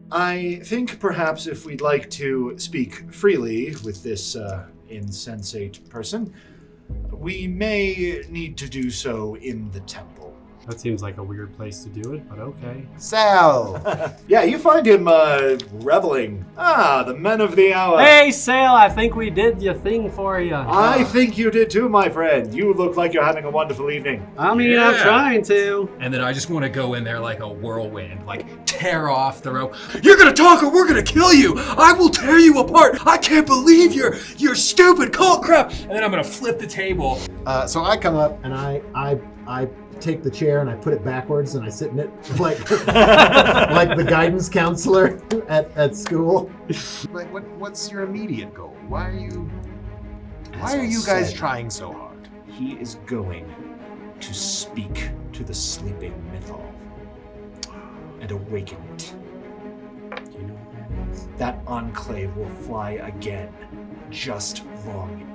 I think perhaps if we'd like to speak freely with this insensate person, we may need to do so in the temple. That seems like a weird place to do it, but okay. Sal! Yeah, you find him reveling. The men of the hour. Hey, Sale, I think we did your thing for you. I think you did too, my friend. You look like you're having a wonderful evening. I mean, I'm trying to. And then I just want to go in there like a whirlwind, like tear off the rope. You're gonna talk or we're gonna kill you! I will tear you apart! I can't believe you're stupid cult crap! And then I'm gonna flip the table. So I come up and I take the chair and I put it backwards and I sit in it like like the guidance counselor at school. Like, what's your immediate goal? Why are you guys trying so hard? He is going to speak to the sleeping mythal and awaken it. Do you know what that is? That enclave will fly again, just long enough.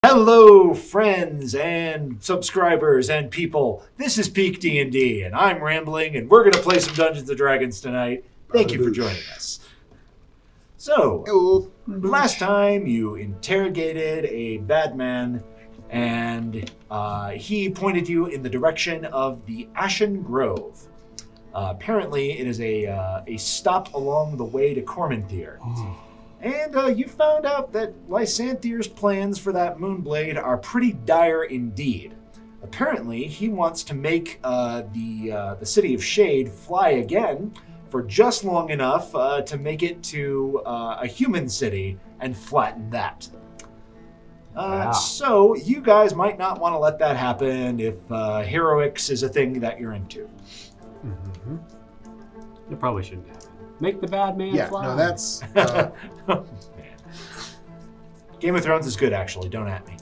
Hello, friends and subscribers and people. This is peakdnd, and I'm Rambling, and we're going to play some Dungeons & Dragons tonight. Thank you for joining us. So, last time you interrogated a bad man, and he pointed you in the direction of the Ashen Grove. Apparently, it is a stop along the way to Cormanthier. And you found out that Lysanthir's plans for that Moonblade are pretty dire indeed. Apparently, he wants to make the City of Shade fly again for just long enough to make it to a human city and flatten that. So you guys might not want to let that happen if heroics is a thing that you're into. Mm-hmm. It probably shouldn't happen. Make the bad man fly. No, that's... Man. Game of Thrones is good, actually. Don't at me.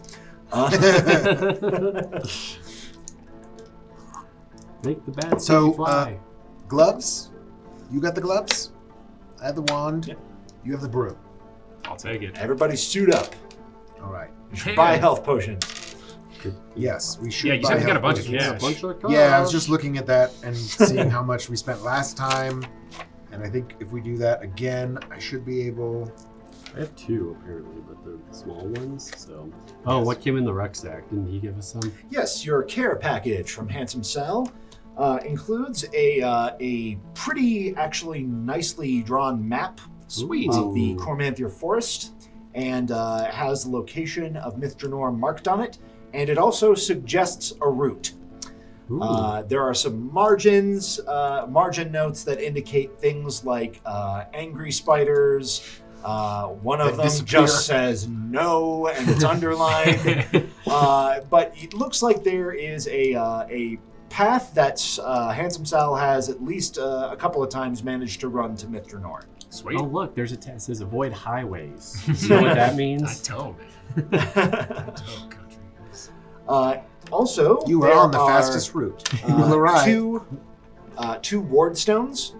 Make the bad So, fly. gloves? You got the gloves? I have the wand. Yep. You have the broom. I'll take it. Everybody suit up. All right. You should buy health potions. Yes, we should Yeah, you buy said we got a health bunch of potions. cash. Yeah, I was just looking at that and seeing how much we spent last time. And I think if we do that again, I should be able... I have two, apparently, but they're the small ones, so... Oh, what came in the rucksack? Didn't he give us some? Yes, your care package from Handsome Sal includes a pretty, actually nicely drawn map of the Cormanthier Forest, and has the location of Mithranor marked on it, and it also suggests a route. There are some margin notes that indicate things like angry spiders. One of them just says no, and it's underlined. But it looks like there is a path that Handsome Sal has at least a couple of times managed to run to Mithranor. Sweet. Oh, look, there's a test. It says avoid highways. You know what that means? I don't. Country. Also, You are on the fastest route. You will arrive. Two ward stones.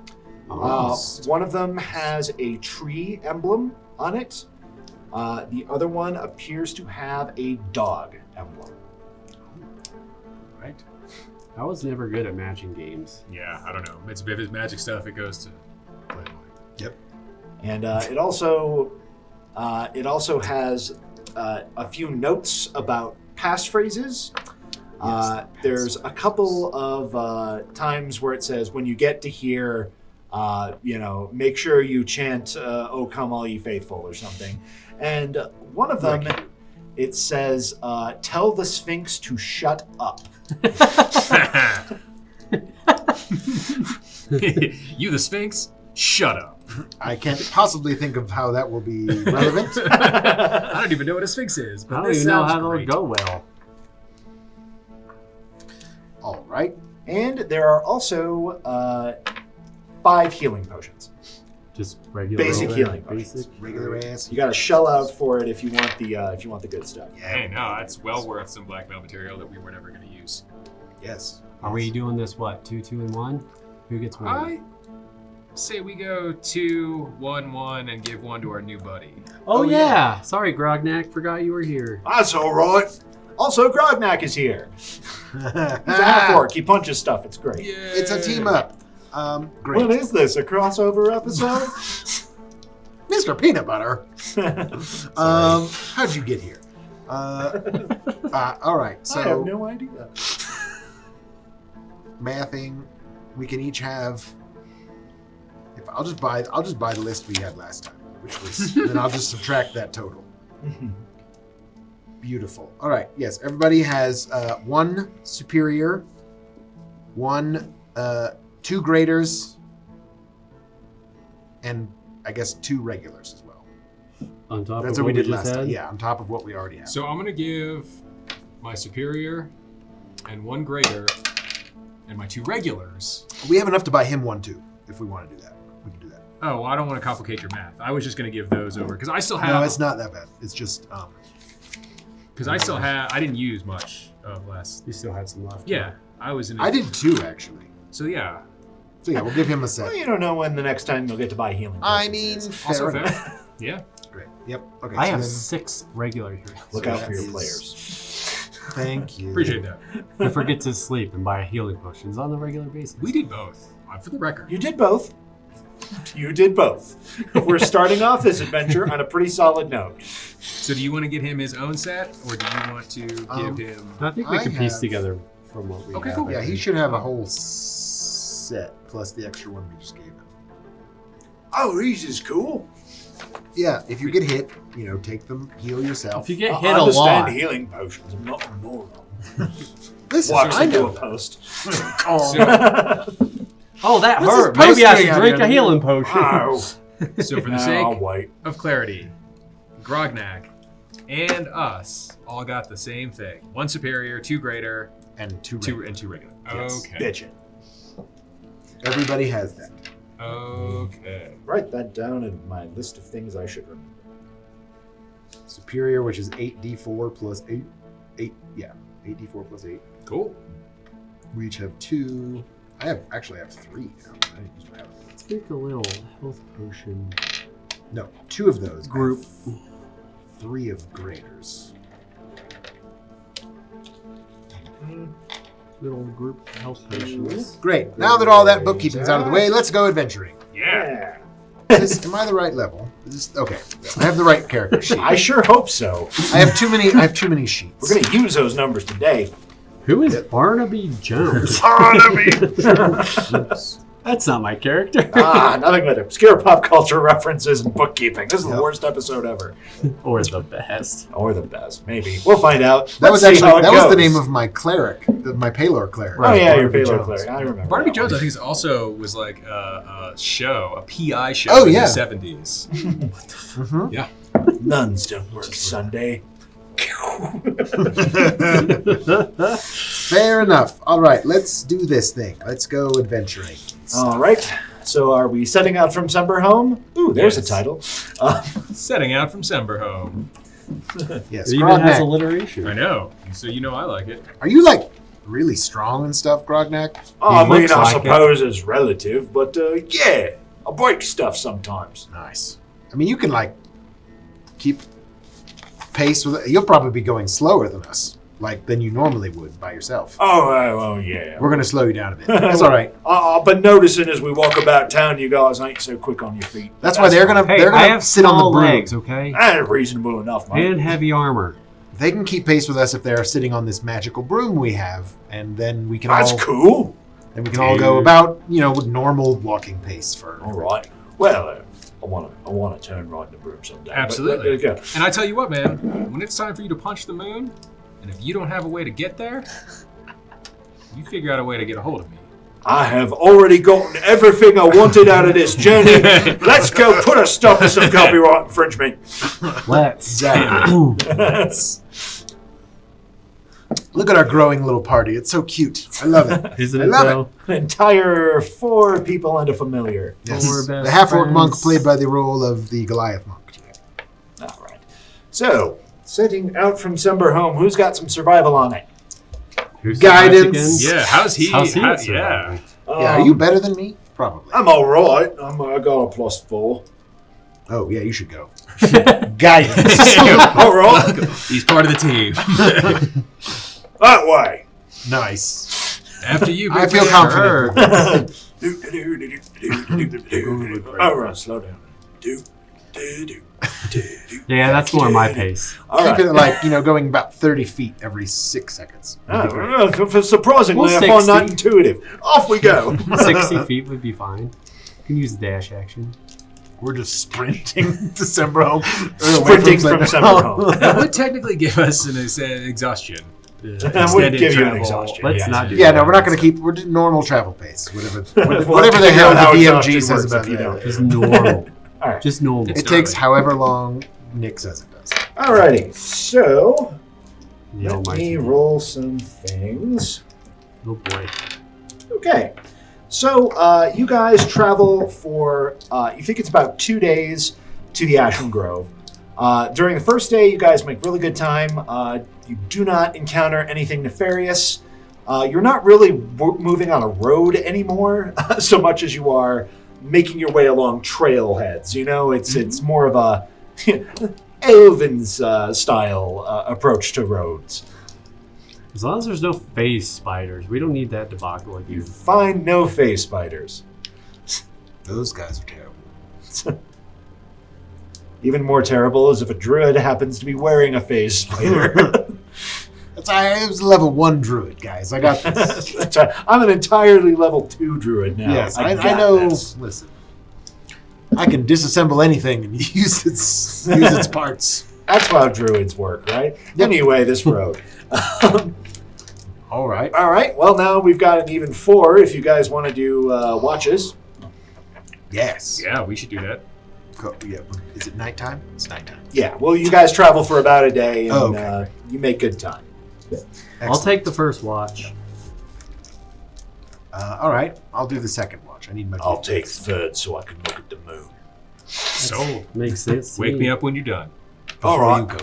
Oh. One of them has a tree emblem on it. The other one appears to have a dog emblem. Right? I was never good at matching games. Yeah, I don't know. If it's magic stuff, it goes to Playboy. Yep. And it also has a few notes about passphrases. There's a couple of times where it says when you get to here, make sure you chant, "Oh, come all ye faithful," or something. And one of them, it says, "Tell the Sphinx to shut up." You, the Sphinx, shut up. I can't possibly think of how that will be relevant. I don't even know what a Sphinx is, but I don't this even know sounds how that would great. go well. All right. And there are also 5 healing potions. Just regular Basic old healing basic. Regular ass. You got to shell out for it if you want the good stuff. Hey, no, it's well worth some black mail material that we were never going to use. Yes. Are we doing this, 2, 2, and 1? Who gets one? I say we go 2, 1, 1, and give one to our new buddy. Oh, yeah. Sorry, Grognak. Forgot you were here. That's all right. Also, Grognak is here. He's a half-orc. He punches stuff. It's great. Yeah. It's a team up. Great. What is this, a crossover episode? Mr. Peanut Butter. How'd you get here? All right. So I have no idea. mathing, we can each have. If I'll just buy the list we had last time, which was then I'll just subtract that total. Beautiful. All right. Yes, everybody has 1 superior, 2 graders, and I guess 2 regulars as well. On top That's of what we did just last time. had? Yeah, on top of what we already have. So I'm going to give my superior and 1 greater and my 2 regulars. We have enough to buy him 1 too, if we want to do that. We can do that. Oh, well, I don't want to complicate your math. I was just going to give those over because I still have. No, it's not that bad. It's just Because I still have. I didn't use much of last. You still had some left. Yeah, I was in. I did 2 actually. So yeah. So yeah, we'll give him a set. Well, you don't know when the next time you'll get to buy healing. I potions mean, is. fair Also enough. fair. Yeah. Great. Yep. Okay. I so have then, 6 regular here. Look So out for that your is- players. Thank you. Appreciate that. I forget to sleep and buy healing potions on a regular basis. We did both. For the record. You did both. You did both. We're starting off this adventure on a pretty solid note. So do you want to get him his own set, or do you want to give him? I think we I can piece have- together from what we Okay, have. cool. I Yeah, he think. should have a whole set plus the extra one we just gave him. Oh, he's is cool. Yeah, if you get hit, take them, heal yourself. If you get I hit a understand lot, healing potions. I'm not a moron. Listen, Walks I into know a that. post. oh, that What's hurt. this Maybe I posting should out drink here? a healing potion. Ow. So for the I'll sake wait. of clarity, Grognak and us all got the same thing: 1 superior, 2 greater, And 2 2 and 2 regular. Yes. Okay. Bitchin'. Everybody has that. Okay. Write that down in my list of things I should remember. Superior, which is 8d4 plus 8. 8d4 plus 8. Cool. We each have 2. I actually have 3 now. I didn't used to have it. Let's make a little health potion. No, 2 of those. Group. 3 of graders. Little group health potions. Great. Now that all that bookkeeping's out of the way, let's go adventuring. Yeah. Am I the right level? Okay. I have the right character sheet. I sure hope so. I have too many sheets. We're going to use those numbers today. Who is Barnaby Jones? That's not my character. Nothing but obscure pop culture references and bookkeeping. This is the worst episode ever. Or the best. Or the best, maybe. We'll find out. That was Let's see how it was the goes. name of my cleric, my Palor cleric. Oh yeah, your Barnaby payload Jones. cleric. I remember. Barnaby that Jones, I one. think, is also was like a show, a PI show Oh, in yeah. the 70s. Mhm. Yeah. Nuns don't work Sunday. Fair enough. All right, let's do this thing. Let's go adventuring. All right. So are we setting out from Sember home? Ooh, there's Yes. a title. Setting out from Semberhome. Yes, It even has Grognak. alliteration. I know. So you know I like it. Are you like really strong and stuff, Grognak? I mean, looks I like suppose it's relative, but yeah, I break stuff sometimes. Nice. I mean, you can like keep pace with it. You'll probably be going slower than us, like than you normally would by yourself. Oh, yeah. We're gonna slow you down a bit. That's all right. But noticing as we walk about town, you guys ain't so quick on your feet. That's why they're gonna Hey, they're I gonna have sit on the small broom. legs, okay? That's reasonable enough, mate. And heavy armor. they can keep pace with us if they're sitting on this magical broom we have, and then we can cool. Then we can all go about, with normal walking pace for. All right. Well, I want to turn right in the broom someday. Absolutely. But, And I tell you what, man, when it's time for you to punch the moon, and if you don't have a way to get there, you figure out a way to get a hold of me. I have already gotten everything I wanted out of this journey. Let's go put a stop to some copyright infringement. Let's. Look at our growing little party. It's so cute. I love it. Isn't I it love though? An entire 4 people and a familiar. Yes. Four best The half-orc monk friends. played by the role of the Goliath monk. All right. So, setting out from Sumberhome, who's got some survival on it? Who's Guidance. again? Yeah, how's he? How's he yeah. surviving? Yeah, are you better than me? Probably. I'm all right. I got a +4. Oh, yeah, you should go. Guidance. All right. He's part of the team. That way. Nice. After you, I big feel man. confident. All right, slow down. Yeah, that's more my pace. All Keep right. it like, going about 30 feet every 6 seconds. Would be great. Surprisingly, Well, I find that 60. intuitive. Off we go. 60 feet would be fine. You can use the dash action. We're just sprinting to Sumberhome. Sprinting from Sumberhome. That would technically give us an exhaustion. That would give you an exhaustion. Let's yes. not do Yeah, that. no, we're not going to keep. We're doing normal travel pace. Whatever Well, the hell the how DMG exhaustion says works about if you that. don't. Just normal. All right. Just normal. It's It takes not however long Nick says it does. Alrighty. So The let almighty. me roll some things. Oh boy. Okay. So you guys travel for you think it's about 2 days to the Ashland Grove. During the first day, you guys make really good time. You do not encounter anything nefarious. You're not really moving on a road anymore, so much as you are making your way along trailheads. It's more of a Elven's style approach to roads. As long as there's no face spiders, we don't need that debacle like You you. find no face spiders. Those guys are terrible. Even more terrible is if a druid happens to be wearing a face spider. I was a level 1 druid, guys. I got this. I'm an entirely level 2 druid now. Yes, I got know. this. Listen, I can disassemble anything and use its parts. That's how druids work, right? Anyway, this road. All right. All right. Well, now we've got an even 4 if you guys want to do watches. Yes. Yeah, we should do that. Yeah. Is it nighttime? It's nighttime. Yeah. Well, you guys travel for about a day, and Okay. you make good time. I'll take the first watch. All right. I'll do the second watch. I need my. I'll take third so I can look at the moon. So, Makes sense. to wake me up when you're done. Before All right.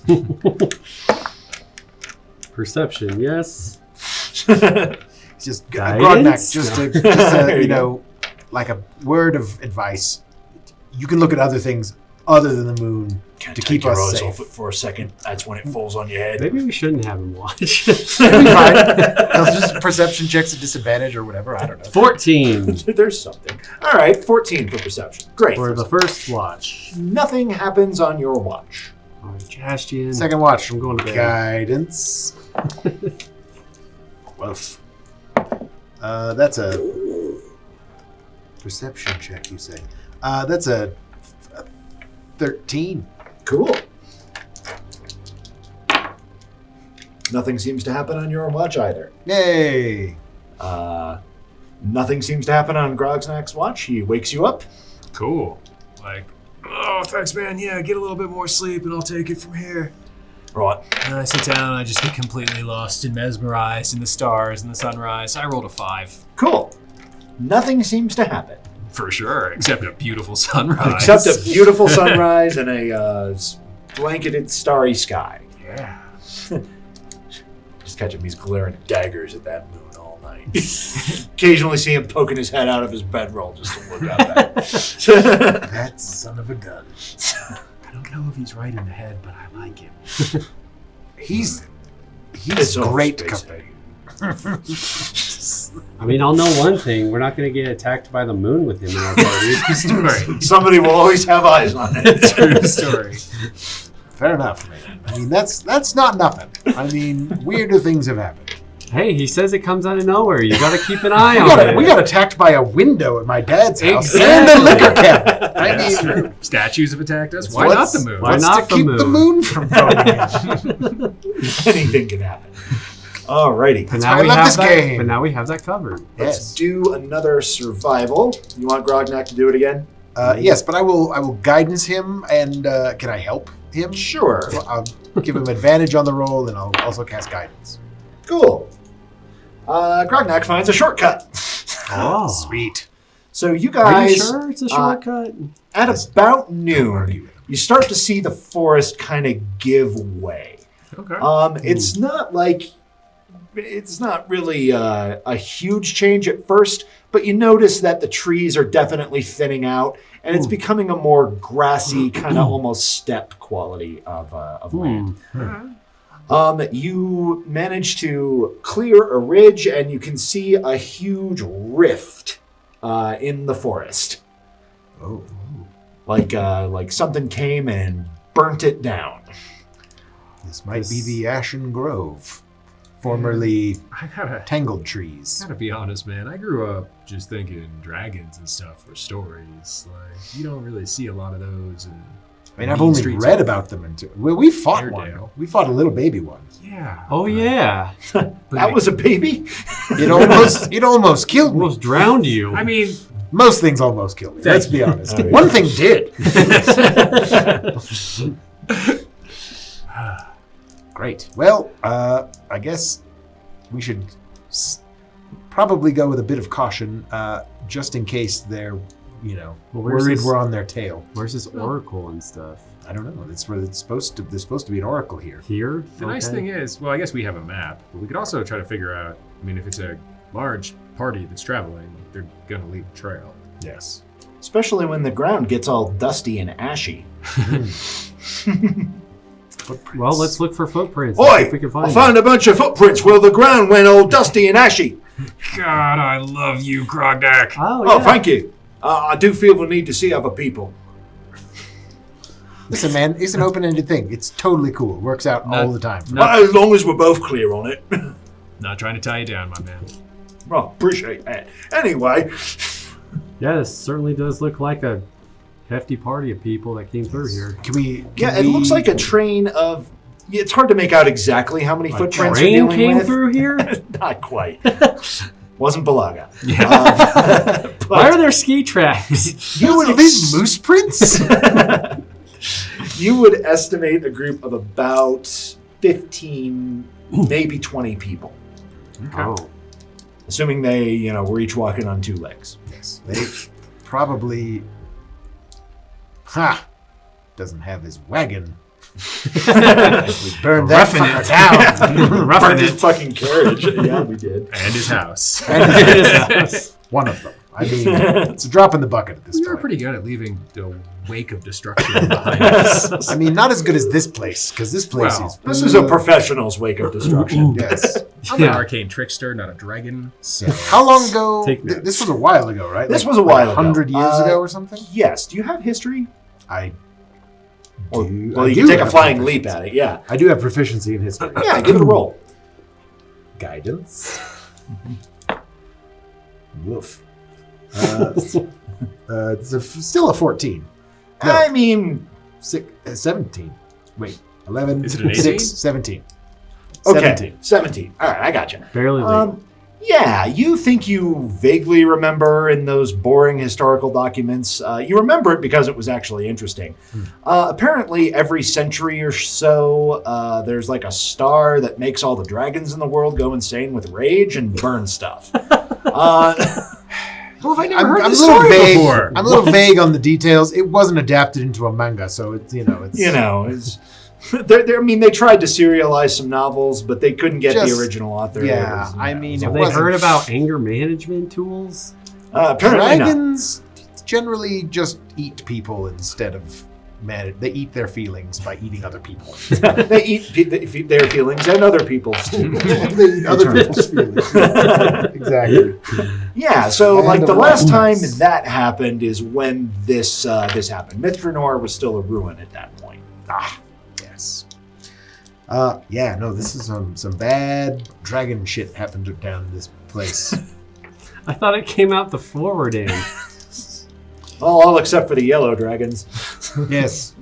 you go. Perception, yes. Just Guidance? Grognak, just a There you like a word of advice. You can look at other things other than the moon Can't to take keep your us eyes safe. off it for a second. That's when it falls on your head. Maybe we shouldn't have him watch. That'd be fine. They'll just perception checks at disadvantage or whatever. I don't know. 14 There's something. All right, 14 for perception. Great. for the first watch. Nothing happens on your watch. All right, Jaastien. Second watch. I'm going to bed. Guidance. Woof. That's a perception check, you say. That's a 13. Cool. Nothing seems to happen on your watch either. Yay! Nothing seems to happen on Grogsnack's watch. He wakes you up. Cool. Like, oh, thanks, man. Yeah, get a little bit more sleep and I'll take it from here. Right. And I sit down and I just get completely lost and mesmerized in the stars and the sunrise. I rolled a 5. Cool. Nothing seems to happen. For sure, except a beautiful sunrise. Except a beautiful sunrise and a blanketed starry sky. Yeah. Just catching these glaring daggers at that moon all night. Occasionally see him poking his head out of his bedroll just to look out at it. That son of a gun. I don't know if he's right in the head, but I like him. He's It's all great space company. I mean, I'll know one thing. We're not going to get attacked by the moon with him in our party. Story. Somebody will always have eyes on it. True story. fair enough, man. I mean, that's not nothing. I mean, weirder things have happened. Hey, he says it comes out of nowhere. You got to keep an eye on it. We got attacked by a window at my dad's house Exactly. and the liquor cabinet. I mean, Statues have attacked us. Why not the moon? Why what's not to keep the moon from going in? Anything can happen. Alrighty. But That's why I love this game. But now we have that covered. Let's Yes. do another survival. You want Grognak to do it again? Yes, but I will guidance him, and can I help him? Sure. Well, I'll give him advantage on the roll, and I'll also cast guidance. Cool. Grognak finds a shortcut. Oh. Sweet. So you Are guys, you sure it's a shortcut? at about argue noon, with you start to see the forest kind of give way. Okay. It's not really a huge change at first, but you notice that the trees are definitely thinning out, and it's becoming a more grassy, kind of almost steppe quality of land. You manage to clear a ridge, and you can see a huge rift in the forest. Oh. Like something came and burnt it down. This might be the Ashen Grove, formerly I gotta Tangled Trees. be honest, man. I grew up just thinking dragons and stuff were stories. Like, you don't really see a lot of those. I mean, I've only streets read of about them. Well, we fought one. Airedale. We fought a little baby one. Yeah. Oh, yeah. That was a baby? It almost killed me. Almost drowned you. I mean, Most things almost killed me. Let's be honest. All right. One thing did. Great. Well, I guess we should probably go with a bit of caution, just in case they're, Well, where's worried this- we're on their tail. Where's this oracle and stuff? I don't know. That's where it's supposed to. There's supposed to be an oracle here. Here? the nice Okay. thing is, well, I guess we have a map, but we could also try to figure out, I mean, if it's a large party that's traveling, they're going to leave a trail. Yes. Especially when the ground gets all dusty and ashy. Footprints. Well, let's look for footprints. See Oi! if we can find I found a bunch of footprints where the ground went all dusty and ashy. God, I love you, Grognak. Oh, thank you. I do feel the need to see other people. Listen, man, it's an open-ended thing. It's totally cool. It works out all the time. No. As long as we're both clear on it. Not trying to tie you down, my man. Well, appreciate that. Anyway, Yeah, this certainly does look like a hefty party of people that came through here. Can we? yeah, it looks like a train of... It's hard to make out exactly how many footprints we're Train dealing came with. through here? Not quite. Wasn't Balaga. Why are there ski tracks? You would these moose prints? You would estimate a group of about 15, maybe 20 people. Oh. Assuming they, were each walking on two legs. Yes. They probably. Doesn't have his wagon. We burned that Roughing fucker it. down. Burnt his fucking carriage. Yeah, we did. And his house. One of them. I mean, it's a drop in the bucket at this We were point. pretty good at leaving the wake of destruction behind us. I mean, not as good as this place, because this place Well, is. This is a professional's wake of destruction. Yes. I'm an Yeah. arcane trickster, not a dragon. So How long ago? Take notes. This was a while ago, right? This was a while ago. 100 years ago or something? Yes. Do you have history? I Or, do. well, I you do can take a have flying proficiency. leap at it. Yeah. I do have proficiency in history. Yeah, give it a roll. Guidance. Woof. Still a 14. No, I mean, 17. Wait, 11. Is it an 18? 6, 17. okay. 17. All right, I got you. Barely legal. Yeah, you think you vaguely remember in those boring historical documents. You remember it because it was actually interesting. Apparently, every century or so, there's like a star that makes all the dragons in the world go insane with rage and burn stuff. well, have I never heard I'm a this little story vague. before? I'm a little vague on the details. It wasn't adapted into a manga, so it's It's I mean, they tried to serialize some novels, but they couldn't get the Just- original author. yeah, It was, I mean, Have it they wasn't- heard about anger management tools? apparently not. Dragons generally just eat people instead of they eat their feelings by eating other people. They eat their feelings and other people's too. They eat other people's feelings. Exactly. Yeah, so And like the the last time romance. that happened is when this happened. Mithranor was still a ruin at that point. Yes. Yeah, no, this is some bad dragon shit happened down in this place. I thought it came out the forward end. All except for the yellow dragons. Yes.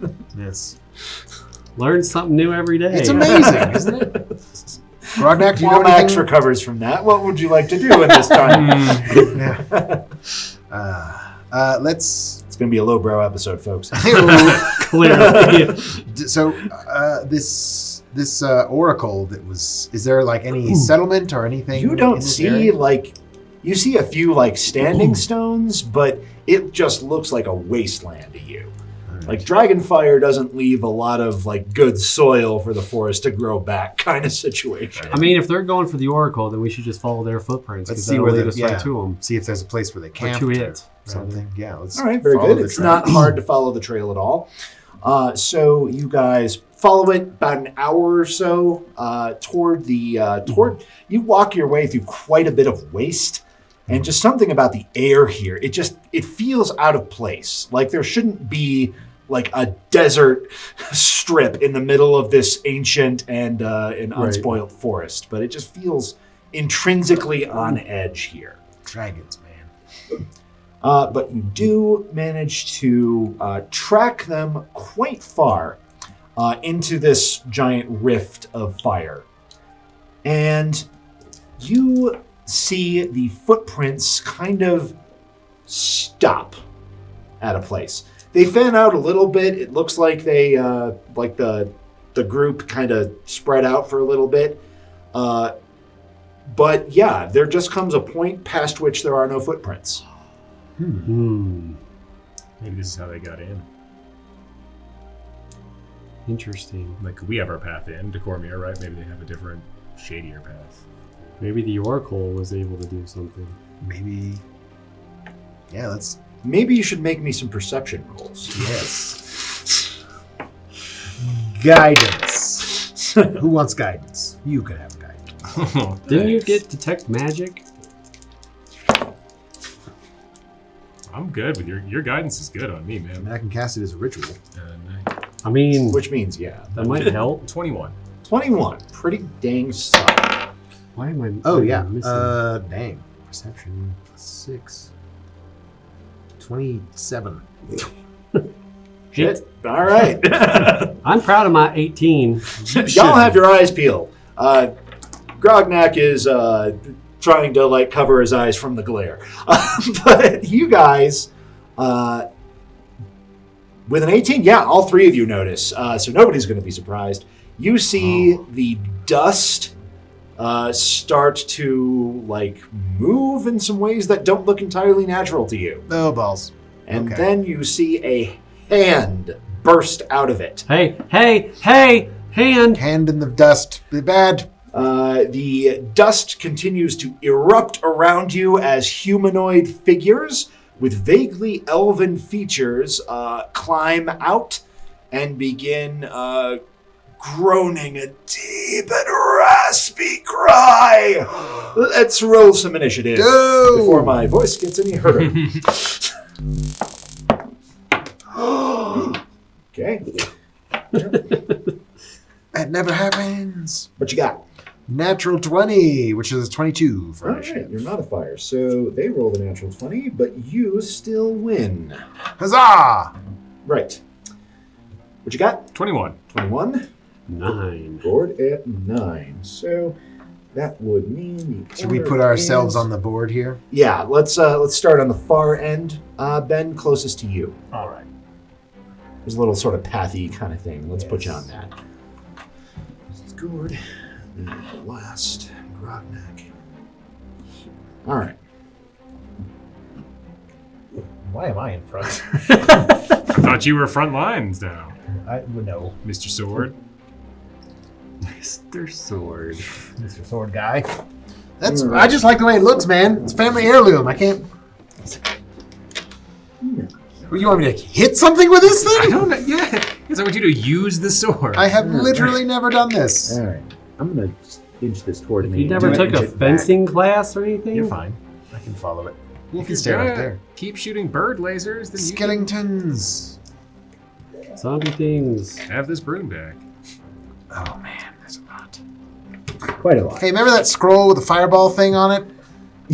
Learn something new every day. It's amazing, isn't it? Grognak, do you know While Max anything? recovers from that, what would you like to do in this time? Let's. It's going to be a lowbrow episode, folks. Clearly. So, this oracle that was. Is there like any settlement or anything? You in don't this see area? you see a few standing stones, but it just looks like a wasteland to you. Like Dragonfire doesn't leave a lot of good soil for the forest to grow back kind of situation. I mean, if they're going for the oracle, then we should just follow their footprints. Let's 'cause see that'll where lead the- us right yeah. to them. See if there's a place where they camp to or it. something. Yeah, let's. All right, very follow good. the It's trail. not hard to follow the trail at all. So you guys follow it about an hour or so toward you walk your way through quite a bit of waste. And just something about the air here, it feels out of place. Like there shouldn't be a desert strip in the middle of this ancient and unspoiled forest, but it just feels intrinsically on edge here. Dragons, man. But you do manage to track them quite far into this giant rift of fire. And you see the footprints kind of stop at a place. They fan out a little bit. It looks like they, the group kind of spread out for a little bit. But yeah, there just comes a point past which there are no footprints. Hmm. Maybe this is how they got in. Interesting. Like, we have our path in to Cormier, right? Maybe they have a different, shadier path. Maybe the oracle was able to do something. Maybe. Yeah, let's. Maybe you should make me some perception rolls. Yes. Guidance. Who wants guidance? You can have guidance. Didn't you get detect magic? I'm good with your guidance is good on me, man. I can cast it as a ritual. Nice. I mean, Which means, yeah. that might help. 21. 21. Pretty dang solid. Why am I? Oh, why am I yeah. missing? Dang. Perception +6. 27. Shit. All right. I'm proud of my 18. Y'all have your eyes peeled. Grognak is trying to cover his eyes from the glare. But you guys, with an 18, yeah, all three of you notice. So nobody's going to be surprised. You see the dust start to move in some ways that don't look entirely natural to you. Oh, balls. And Okay. then you see a hand burst out of it. Hey, hand! Hand in the dust. Be bad. The dust continues to erupt around you as humanoid figures with vaguely elven features climb out and begin groaning a deep and raspy cry. Let's roll some initiative Go! before my voice gets any hurt. Okay. That never happens. What you got? Natural 20, which is 22 for All right, initiative. you're modifier. So they roll the natural 20, but you still win. Huzzah! Right. What you got? 21. 21. 9. Ghourd at 9. So that would mean the Should we order put ourselves is- on the board here? Yeah, let's start on the far end. Ben, closest to you. All right. There's a little sort of pathy kind of thing. Let's put you Yes. on that. This is Ghourd. And the last, Grognak. All right. Why am I in front? I thought you were front lines now, I would know. Mr. Sword. Mr. Sword. Mr. Sword Guy. I just like the way it looks, man. It's family heirloom. I can't. What, you want me to hit something with this I thing? don't know. Yeah. Because I want you to use the sword. I have literally never done this. All right. I'm going to inch this toward me. You never and took inch a it back. fencing class or anything? You're fine. I can follow it. You If can you're stay right gonna there. Keep shooting bird lasers, then you can Skeletons. Zombie things. have this broom back. Oh, man. Quite a lot. Hey, remember that scroll with the fireball thing on it?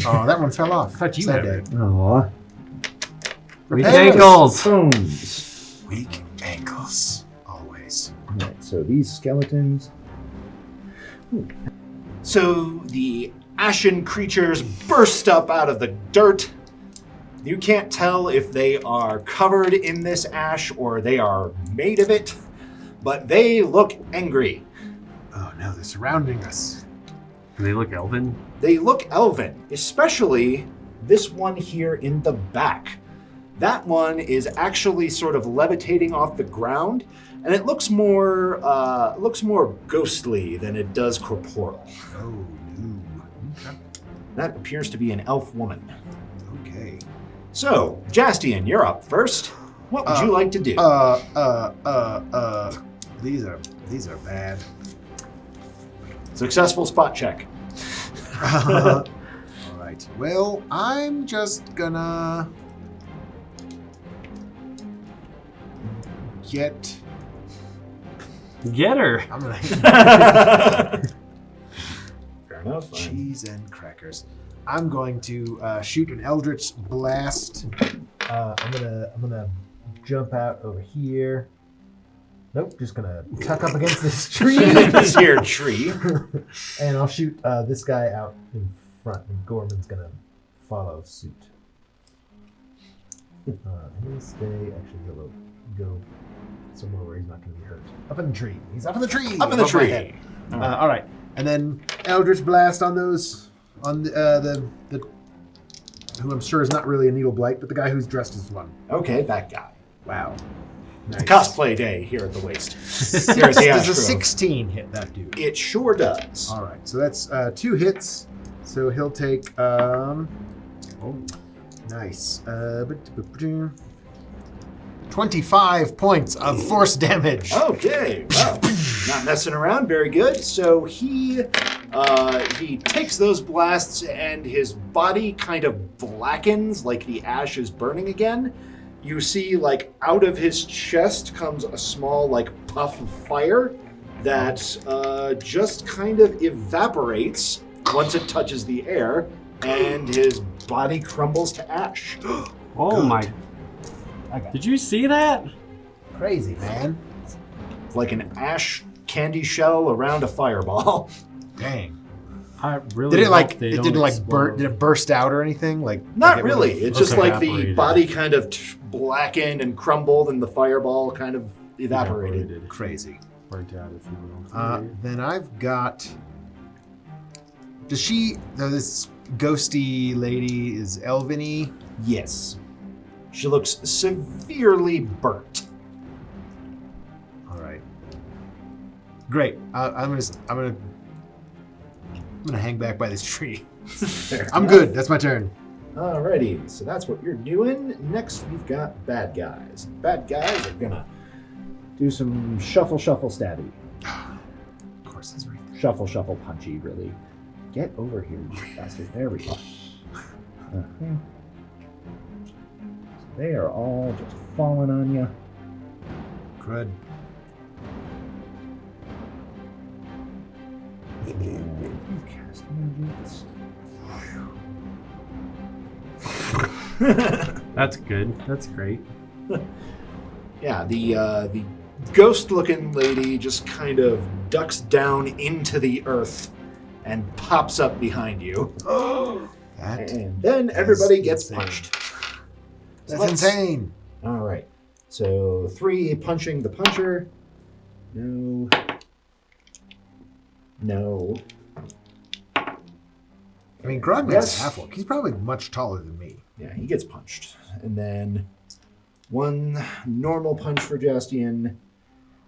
Oh, that one fell off. I thought you Sad had day. it. Aw. Weak Hey, ankles. Bones. Weak ankles. Always. Alright, so these skeletons. So the ashen creatures burst up out of the dirt. You can't tell if they are covered in this ash or they are made of it, but they look angry. Oh no, they're surrounding us. Do they look elven? They look elven, especially this one here in the back. That one is actually sort of levitating off the ground, and it looks more ghostly than it does corporeal. Oh no. Okay. That appears to be an elf woman. Okay. So, Jaastien, you're up first. What would you like to do? These are bad. Successful spot check. All right. Well, I'm just gonna get. Get her. I'm gonna Fair enough. cheese and crackers. I'm going to shoot an Eldritch Blast. I'm gonna jump out over here. Nope, just gonna tuck up against this tree. This here tree. And I'll shoot this guy out in front, and Gorman's gonna follow suit. He'll stay. Actually, he'll go somewhere where he's not gonna be hurt. Up in the tree. He's up in the tree. Up in the above my tree. head. All right, and then Eldritch Blast on those, on the who I'm sure is not really a needle blight, but the guy who's dressed as one. Okay, that guy. Wow. It's cosplay day here at the Waste. Here at Does the a Ash Grove. 16 hit that dude? It sure does. All right, so that's 2 hits. So he'll take nice. 25 points of force damage. Okay, well, not messing around. Very good. So he takes those blasts and his body kind of blackens like the ash is burning again. You see, like, out of his chest comes a small, like, puff of fire that just kind of evaporates once it touches the air, and his body crumbles to ash. Oh Good. my. Did you see that? Crazy, man. It's like an ash candy shell around a fireball. Dang. I really Did it hope like they it don't didn't like explode. did it burst out or anything? Like Not it really. would've- It's just like the evaporated. body kind of blackened and crumbled, and the fireball kind of evaporated. Crazy. Burnt out, if you will. Then I've got. Does she? No, this ghosty lady is elven-y. Yes. She looks severely burnt. All right. Great. I'm gonna hang back by this tree. I'm good. That's my turn. Alrighty, so that's what you're doing. Next, we've got bad guys. Bad guys are gonna do some shuffle, stabby. Of course, that's right. Shuffle, punchy, really. Get over here, you bastard. There we go. Uh-huh. So they are all just falling on you. Crud. You cast magics. That's good. That's great. Yeah, the ghost-looking lady just kind of ducks down into the earth and pops up behind you. That And then everybody gets insane. punched. That's Let's- insane. All right. So 3 punching the puncher. No. No. I mean, Grogman's Yes. half orc. He's probably much taller than me. Yeah, he gets punched. And then 1 normal punch for Jaastien.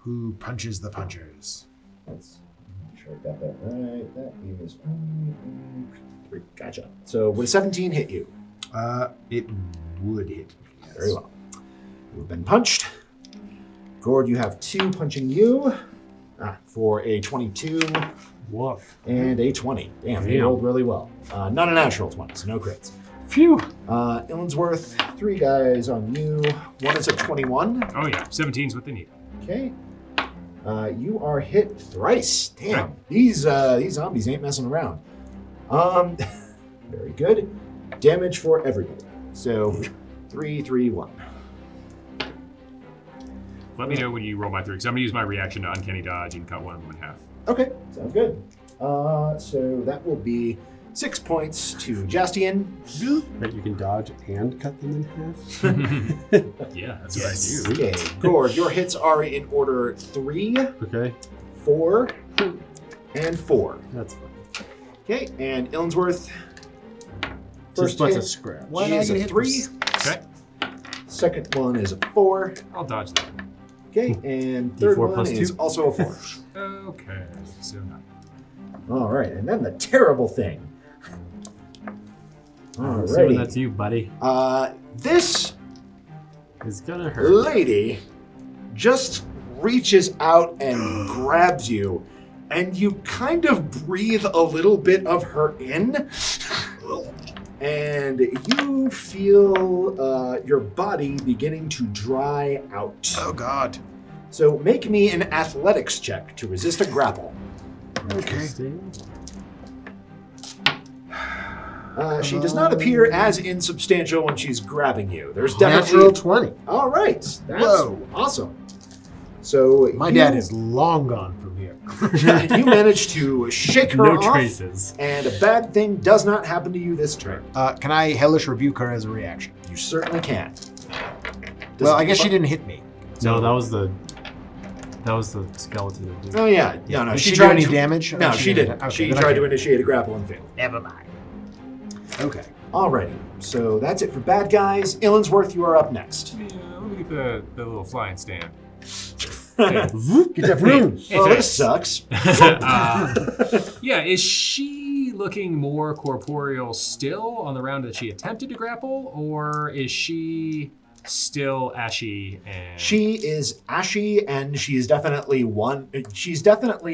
Who punches the punchers? Let's make sure I got that right. That is 3. Gotcha. So would a 17 hit you? It would hit. Yes. Very well. You've been punched. Ghourd, you have 2 punching you for a 22 Woof. and a 20. Damn, they Damn. rolled really well. Not a natural 20, so no crits. Phew. Illinsworth, 3 guys on you. 1 is a 21. Oh yeah, 17's what they need. Okay. You are hit thrice. Damn, these zombies ain't messing around. Very good. Damage for everybody. So 3, 3, 1. Let me know when you roll my 3, because I'm going to use my reaction to uncanny dodge and cut one of them in half. Okay, sounds good. So that will be 6 points to Jaastien. Right, you can dodge and cut them in half. Yeah, that's what I do. Okay, Ghourd, your hits are in order 3, Okay, 4, and 4. that's fine. Okay, and Illinsworth. Just First lets hit us scratch. Why is not get a hit 3. Okay, Second one is a 4. I'll dodge that. Okay, and third D4 one plus is 2. also a 4. Okay, so 9. All right, and then the terrible thing. I'm assuming Alrighty. that's you, buddy. This It's gonna hurt. lady just reaches out and grabs you, and you kind of breathe a little bit of her in, and you feel your body beginning to dry out. Oh God. So make me an athletics check to resist a grapple. Okay. She does not appear as insubstantial when she's grabbing you. There's Natural definitely... 20. All right. That's Whoa. awesome. So My you, dad is long gone from here. you manage to shake her No off, traces. and a bad thing does not happen to you this turn. Can I hellish rebuke her as a reaction? You certainly can. Well, I guess she didn't hit me. No, that was the skeleton. Oh yeah, no. Did she do tried any to- damage? No, Or she didn't. Okay, She then I tried to can't. initiate a grapple and failed. Never mind. Okay. Alrighty. So that's it for bad guys. Illinsworth, you are up next. Yeah, let me get the little flying stand. Get that room. Well, this sucks. Yeah, is she looking more corporeal still on the round that she attempted to grapple, or is she still ashy and... She is ashy, and she's definitely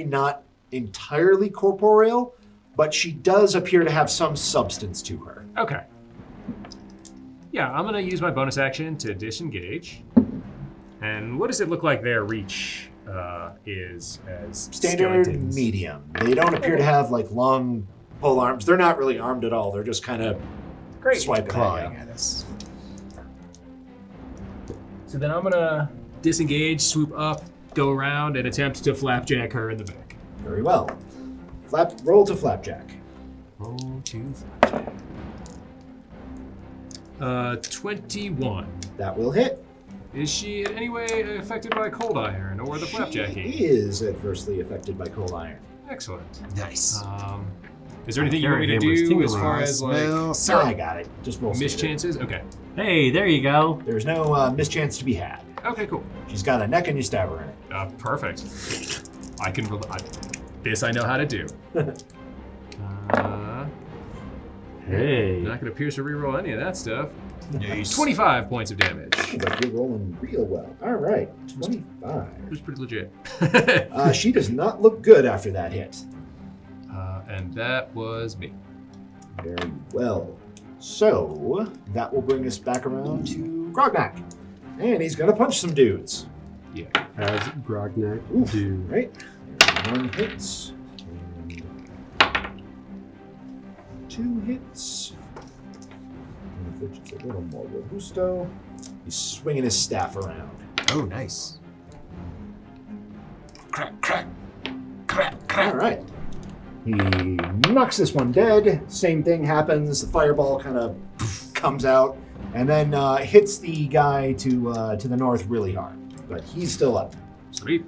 not entirely corporeal, but she does appear to have some substance to her. Okay. Yeah, I'm gonna use my bonus action to disengage. And what does it look like their reach is as Standard skeletons? medium. They don't appear to have like long pole arms. They're not really armed at all. They're just kind of Great. swiping Clawing at at us. So then I'm gonna disengage, swoop up, go around, and attempt to flapjack her in the back. you. Very well. Roll to flapjack. Roll to flapjack. 21. That will hit. Is she in any way affected by cold iron or the flapjacking? She is adversely affected by cold iron. Excellent. Nice. Is there anything you want me to Hankering was do as tingling. far as like Smell I got it. Just roll. mischances? Okay. Hey, there you go. There's no mischance to be had. Okay, cool. She's got a neck and you stab her in it. Perfect. I can. This I know how to do. Hey. Not gonna pierce or reroll any of that stuff. Nice. 25 points of damage. But you're rolling real well. All right, 25. It was pretty legit. She does not look good after that hit. And that was me. Very well. So that will bring us back around to Grognak. And he's going to punch some dudes. Yeah. As Grognak Oof, do. right? One hits. And 2 hits. And which is a little more robusto. He's swinging his staff around. Oh, nice. Crack, crack. Crack, crack. All right. He knocks this one dead. Same thing happens. The fireball kind of comes out and then hits the guy to the north really hard. But he's still up. Sweet.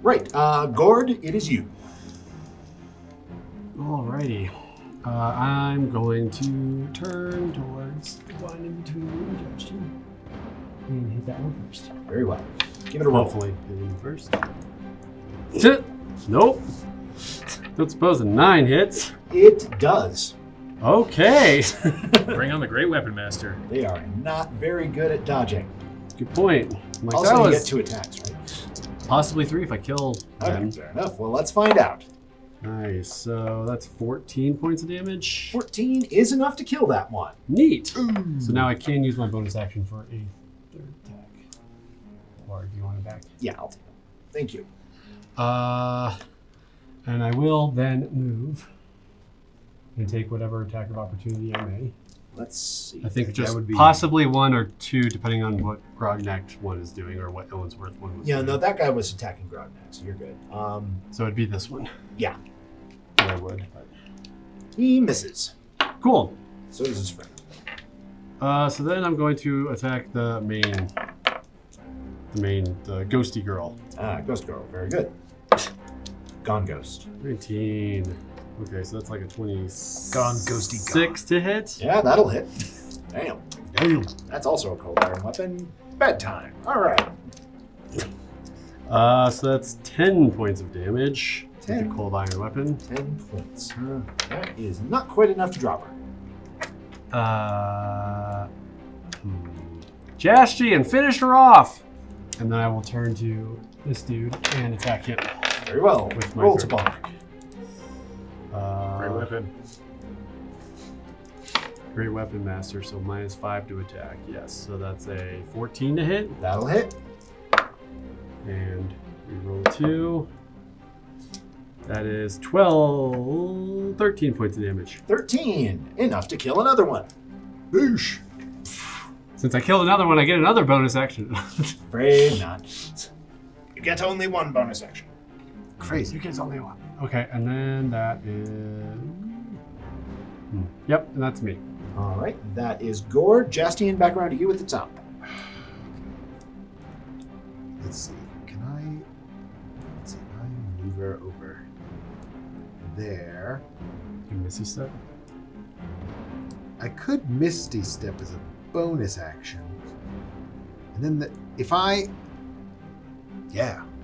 Right. Ghourd, it is you. Alrighty. I'm going to turn towards the one in between you and Jaastien and hit that one first. Very well. Give it a roll. Hopefully, hitting first. Nope. Don't suppose a 9 hits. It does. Okay. Bring on the Great Weapon Master. They are not very good at dodging. Good point. Like, Also, that you was get 2 attacks, right? possibly 3 if I kill Okay, them. fair enough. Well, let's find out. Nice. So that's 14 points of damage. 14 is enough to kill that one. Neat. So now I can use my bonus action for a third attack. Or do you want it back? Yeah, I'll take Thank you. And I will then move and take whatever attack of opportunity I may. Let's see. I think That just would be- possibly 1 or 2, depending on what Grognack's one is doing or what Illinsworth one was Yeah, doing. no, that guy was attacking Grognak, so you're good. So it'd be this one. Yeah. That I would. He misses. Cool. So does his friend. So then I'm going to attack the ghosty girl. Ghost Girl. Very good. Gone Ghost. 19. Okay, so that's like a 26 Gone, ghosty, gone. to hit. Yeah, that'll hit. Damn. Damn. That's also a cold iron weapon. Bedtime. All right. So that's 10 points of damage. 10. With a cold iron weapon. 10 points. That is not quite enough to drop her. Jaastien, finish her off! And then I will turn to this dude and attack him. Very well. With my Roll to third bonk. Great weapon. Great weapon master, so -5 to attack. Yes, so that's a 14 to hit. That'll hit. And we roll 2. That is 13 points of damage. 13. Enough to kill another one. Boosh. Since I killed another one, I get another bonus action. Afraid not. You get only one bonus action. Crazy. You get only one. Okay, and then that is... Yep, and that's me. All right. That is Ghourd. Jaastien, back around to you at the top. Let's see. Can I maneuver over there? You Missy step? I could Misty Step as a bonus action. And then I'm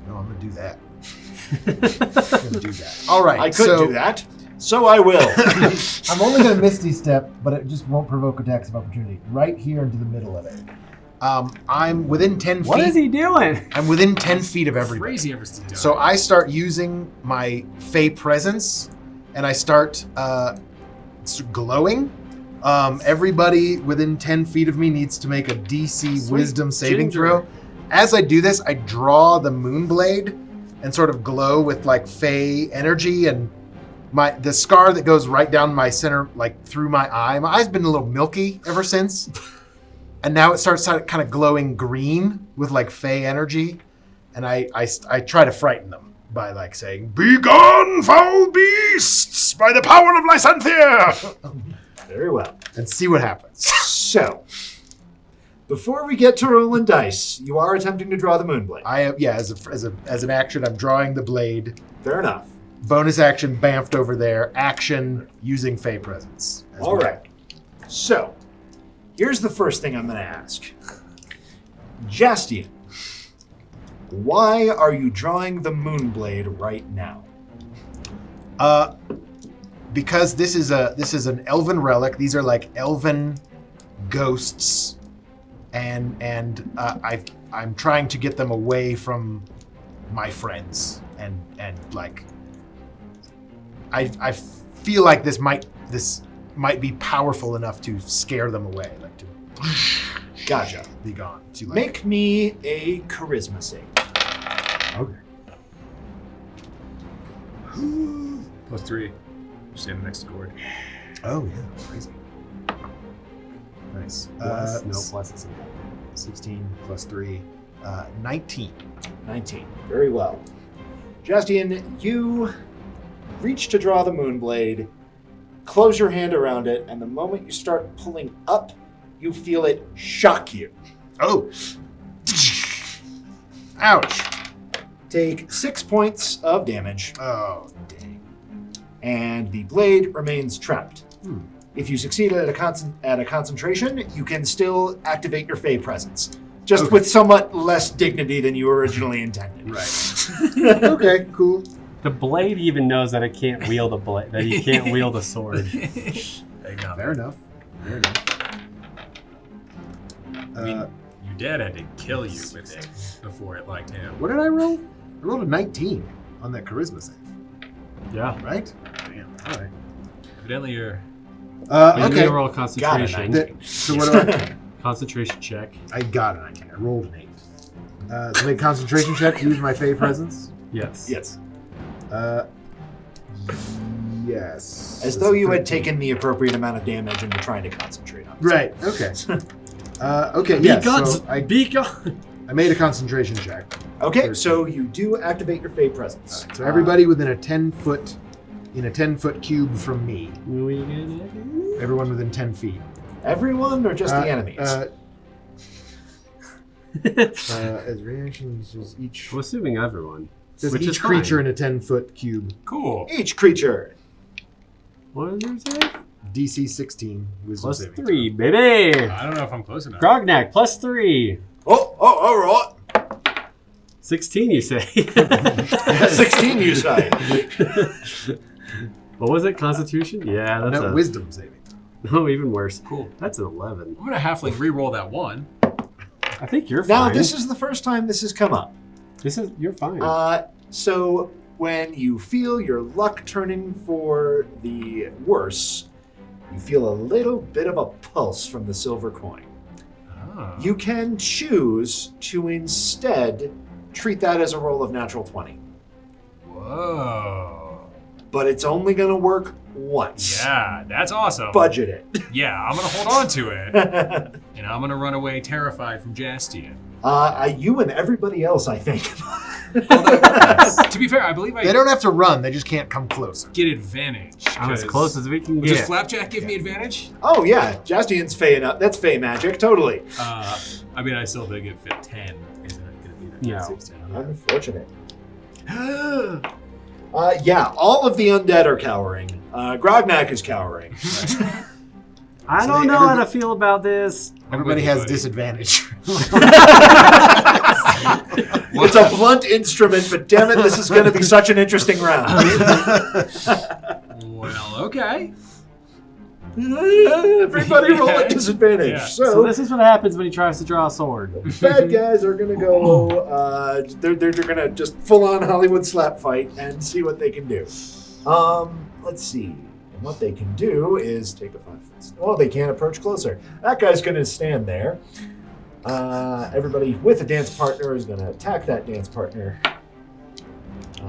gonna do that. I'm gonna do that. All right. I could do that, so I will. I'm only gonna Misty Step, but it just won't provoke attacks of opportunity. Right here into the middle of it. I'm within 10 feet. What is he doing? I'm within 10 feet of everybody. Crazy everything. So I start using my Fey presence, and I start glowing. Everybody within 10 feet of me needs to make a DC Sweet Wisdom saving ginger. throw. As I do this, I draw the Moonblade and sort of glow with like Fey energy, and the scar that goes right down my center, like through my eye. My eye's been a little milky ever since, and now it starts kind of glowing green with like Fey energy, and I try to frighten them by like saying, "Be gone, foul beasts, by the power of Lysanthia!" Very well. and see what happens. So, before we get to rolling dice, you are attempting to draw the Moonblade. As an action, I'm drawing the blade. Fair enough. Bonus action, bamfed over there. Action, using Fey presence. All right. So, here's the first thing I'm going to ask. Jaastien, why are you drawing the Moonblade right now? Because this is an elven relic. These are like elven ghosts, and I'm trying to get them away from my friends, and like I feel like this might be powerful enough to scare them away, like to Gotcha. be gone. To like, Make me a charisma save. okay. +3. Standing next to Ghourd. Oh yeah, crazy. Nice. Plus it's 16 plus 3, 19. 19. Very well. Jaastien, you reach to draw the Moonblade, close your hand around it, and the moment you start pulling up, you feel it shock you. Oh! Ouch! Take 6 points of damage, Oh, dang. and the blade remains trapped. If you succeed at a concentration, you can still activate your Fey presence, just Okay. with somewhat less dignity than you originally intended. Right. Okay, cool. The blade even knows that it can't wield a blade, that he can't wield a sword. Fair enough. I mean, your dad had to kill you with it before it liked him. What did I roll? I rolled a 19 on that charisma save, Yeah. right? Damn, all right. Evidently, you're. You need Okay. to roll Got it, concentration. 19. So what do I... Concentration check. I got a 19. I rolled an 8. To make a concentration check, use my Fey presence. Yes. Yes. Yes. As though you had taken the appropriate amount of damage and were trying to concentrate on it. Right. Okay. Okay. Yeah. So Be gone. I made a concentration check. Okay, so you do activate your Fey presence. So everybody within a 10-foot, in a 10-foot cube from me. Everyone within 10 feet. Everyone or just the enemies? As reactions, is each. I'm assuming everyone. Says Which is each creature fine. in a 10-foot cube. Cool. Each creature. What is your save? DC 16. Wisdom Plus saving 3, baby. I don't know if I'm close enough. Grognak, plus 3. Oh, all right. 16, you say. 16, you say. What was it? Constitution? Yeah, that's No, a... wisdom saving. Oh, even worse. Cool. That's an 11. I'm gonna halfling re-roll that 1. I think you're Now, fine. this is the first time this has come up. You're fine. So when you feel your luck turning for the worse, you feel a little bit of a pulse from the silver coin. Oh. You can choose to instead treat that as a roll of natural 20. Whoa. But it's only going to work once. Yeah, that's awesome. Budget it. Yeah, I'm gonna hold on to it. And I'm gonna run away terrified from Jaastien. You and everybody else, I think. To be fair, I believe They I don't have to run, they just can't come closer. get advantage. I'm as 'cause- close as we can Does get. Flapjack give me advantage? Oh, yeah. Jastien's Fey enough. That's Fey magic, totally. I mean, I still think it fit 10. Isn't it gonna be that? Yeah. 16? Unfortunate. Yeah, all of the undead are cowering. Grognak is cowering. I So don't they- know how to feel about this. Everybody with you, has buddy. disadvantage. It's a blunt instrument, but damn it, this is going to be such an interesting round. Well, okay. Everybody roll at disadvantage. Yeah. So So, this is what happens when he tries to draw a sword. bad guys are going to go, they're going to just full-on Hollywood slap fight and see what they can do. Let's see. And what they can do is take a 5 foot. Oh, they can't approach closer. That guy's going to stand there. Everybody with a dance partner is going to attack that dance partner.